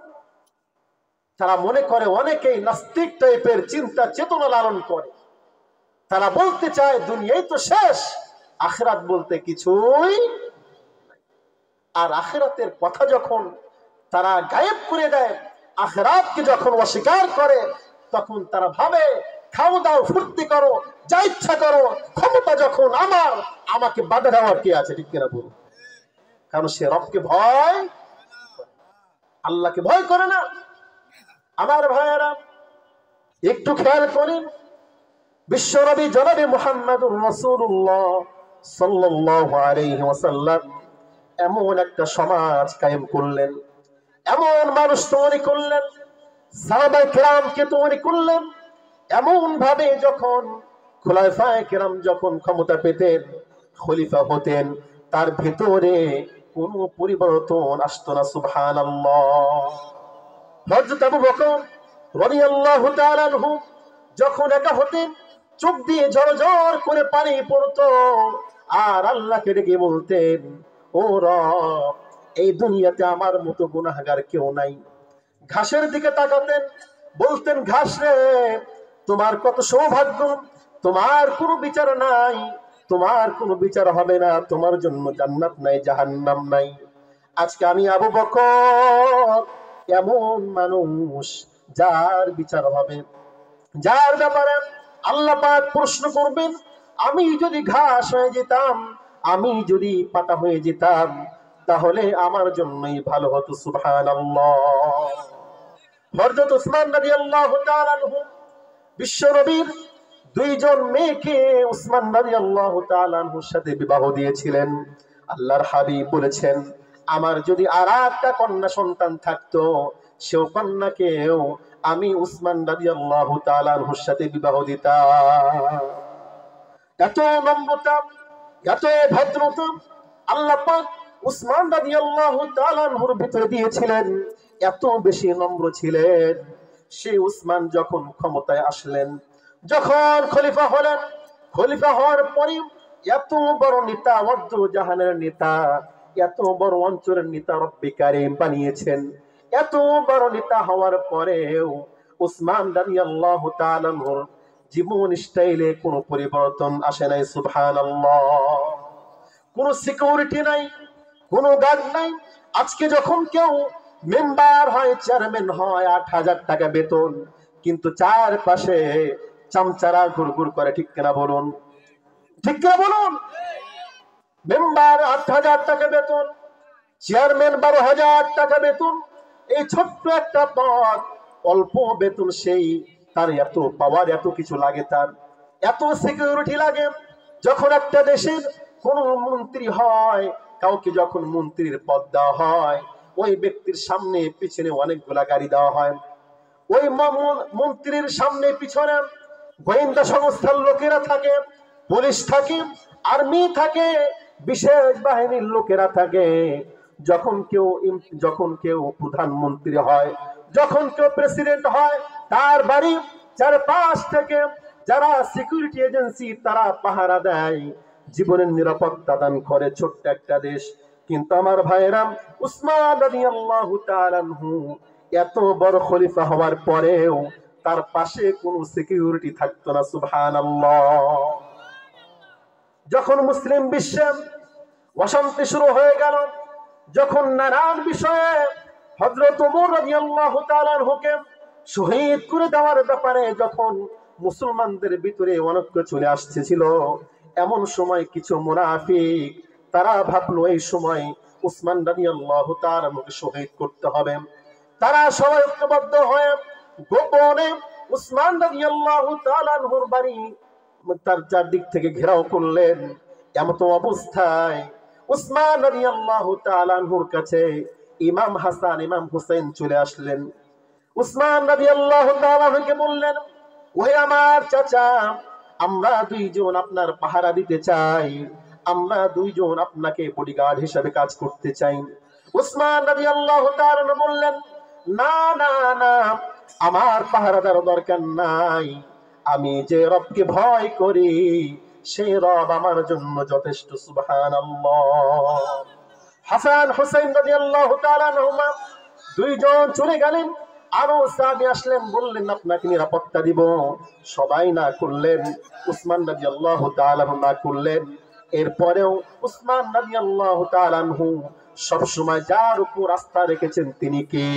তারা মনে করে, অনেকেই নাস্তিক টাইপের চিন্তা চেতনা লালন করে, তারা বলতে চায় দুনিয়াই তো শেষ, আখিরাত বলতে কিছুই। আর আখিরাতের কথা যখন তারা গায়েব করে দেয়, আখিরাতকে যখন অস্বীকার করে, তখন তারা ভাবে খাও দাও ফুর্তি করো যা ইচ্ছা করো, ক্ষমতা যখন আমার, আমাকে বাধা দেওয়ার কে আছে? ঠিক কিনা বলুন? কারণ সে রবকে ভয়, আল্লাহকে ভয় করে না। আমার ভাইয়েরা, একটু খেয়াল করেন, বিশ্বনবী জনাবে মুহাম্মদুর রাসূলুল্লাহ সাল্লাল্লাহু আলাইহি ওয়াসাল্লাম এমন একটা সমাজ কায়েম করলেন, এমন মানুষ তৈরি করলেন, সাহাবায়ে কেরামকে তৈরি করলেন এমন ভাবে, যখন খোলাফায়ে কেরাম যখন ক্ষমতা পেতেন, খলিফা হতেন, তার ভেতরে কোনো পরিবর্তন আসতো না। সুবহানাল্লাহ। হযরত আবু বকর রাদিয়াল্লাহু তাআলা আনহু যখন একা হতেন, চোখ দিয়ে ঝরঝর করে পানি পড়তো, আর আল্লাহকে ডেকে বলতেন, ও রব, এই দুনিয়াতে আমার মতো গুনাহগার কেউ নাই। ঘাসের দিকে তাকাতেন, বলতেন, ঘাস রে, তোমার কত সৌভাগ্য, তোমার কোনো বিচার নাই, তোমার কোনো বিচার হবে না, তোমার জন্য জান্নাত নাই, জাহান্নাম নাই। আজকে আমি আবু বকর এমন মানুষ যার বিচার হবে, যার ব্যাপারে আল্লাহ পাক প্রশ্ন করবেন। আমি যদি ঘাস হয়ে যেতাম, আমি যদি পাতা হয়ে যেতাম, তাহলে আমার জন্যই ভালো হতো। সুবহানাল্লাহ। হযরত উসমান রাদিয়াল্লাহু তাআলা আনহু বিশ্ব নবীর দুইজন মেয়েকে উসমান রাদিয়াল্লাহু তাআলা আনহুর সাথে বিবাহ দিয়েছিলেন। আল্লাহর হাবিব বলেছেন, আমার যদি আর একটা কন্যা সন্তান থাকতো, সেও কন্যাকেও আমি উসমান রাদিয়াল্লাহু তাআলা আনহুর সাথে বিবাহ দিতাম। এত নম্রতা, এত ভদ্রতা আল্লাহ পাক উসমান রাদিয়াল্লাহু তাআলা আনহুর ভিতরে দিয়েছিলেন, এত বেশি নম্র ছিলেন। সেই উসমান যখন ক্ষমতায় আসলেন, যখন খলিফা হলেন, খলিফা হওয়ার পরে এত বড় নেতা, অর্ধ জাহানের নেতা, এত বড় অঞ্চলের নেতা রব্বে কারীম বানিয়েছেন। এত বড় নেতা হওয়ার পরেও উসমান রাদিয়াল্লাহু তাআলা আনহুর জীবন স্টাইলে কোনো পরিবর্তন আসে নাই। সুবহানাল্লাহ। কোনো সিকিউরিটি নাই, কোনো গার্ড নাই। আজকে যখন কেউ মেম্বার হয়, চেয়ারম্যান হয়, ৮,০০০ টাকা বেতন, কিন্তু চারপাশে চামচারা ঘুরঘুর করে। ঠিক কিনা বলুন? ঠিক কিনা বলুন? মেম্বার ৮,০০০ টাকা বেতন, চেয়ারম্যান ১২,০০০ টাকা বেতন, এই ছোট্ট একটা পদ, অল্প বেতন, সেই তার এত পাওয়ার, এত কিছু লাগে, তার এত সিকিউরিটি লাগে। যখন একটা দেশের কোন মন্ত্রী হয়, কাউকে যখন মন্ত্রীর পদ দেওয়া হয়, ওই ব্যক্তির সামনে পিছনে অনেকগুলা গাড়ি দেওয়া হয়। ওই মন্ত্রীর সামনে পিছনে গোয়েন্দা সংস্থার লোকেরা থাকে, পুলিশ থাকে, আর্মি থাকে, বিশেষ বাহিনীর লোকেরা থাকে। যখন কেউ প্রধানমন্ত্রী হয়, যখন কেউ প্রেসিডেন্ট হয়, তার বাড়ি চারপাশ থেকে যারা সিকিউরিটি এজেন্সি তারা পাহারা দেয়, জীবনের নিরাপত্তা দান করে ছোট্ট একটা দেশ। কিন্তু আমার ভাইরা, উসমান রাদিয়াল্লাহু তাআলা আনহু এত বড় খলিফা হওয়ার পরেও তার পাশে কোনো সিকিউরিটি থাকতো না। সুবহানাল্লাহ। যখন মুসলিম বিশ্বে অশান্তি শুরু হয়ে গেল, যখন নানান বিষয়ে হযরত ওমর রাদিয়াল্লাহু তাআলা আনহুকে শহীদ করে দেওয়ার ব্যাপারে যখন মুসলমানদের ভিতরে অনৈক্য চলে আসছিল, এমন সময় কিছু মুনাফিক তারা ভাবলো এই সময় উসমান রাদিয়াল্লাহু তাআলা আনহুকে শহীদ করতে হবে। তারা সবাই ঐক্যবদ্ধ হয়ে গোপনে উসমান রাদিয়াল্লাহু তাআলা আনহুর বাড়ি তার চারদিক থেকে ঘেরাও করলেন। এমত অবস্থায় উসমান রাদিয়াল্লাহু তাআলা আনহুর কাছে ইমাম হাসান ইমাম হুসাইন চলে আসলেন। উসমান রাদিয়াল্লাহু তাআলা আনহুকে বললেন, ওহে আমার চাচা, আমরা দুইজন আপনার পাহারা দিতে চাই, আমরা দুইজন আপনাকে বডিগার্ড হিসেবে কাজ করতে চাই। উসমান রাদিয়াল্লাহু তাআলা আনহু বললেন, না না না, আমার পাহারাদার দরকার নাই, আমি যে রবকে ভয় করি সেই রব আমার জন্য যথেষ্ট। সুবহানাল্লাহ। হাসান হুসাইন রাদিয়াল্লাহু তাআলা আনহুমা দুইজন চলে গেলেন। আরো সাহাবী আসলেন, বললেন আপনাকে নিরাপত্তা দিব। সবাই না করলেন, উসমান রাদিয়াল্লাহু তাআলা আনহু না করলেন। এরপরেও উসমান রাদিয়াল্লাহু তাআলা আনহু সবসময় যার উপর আস্থা রেখেছেন তিনি কে?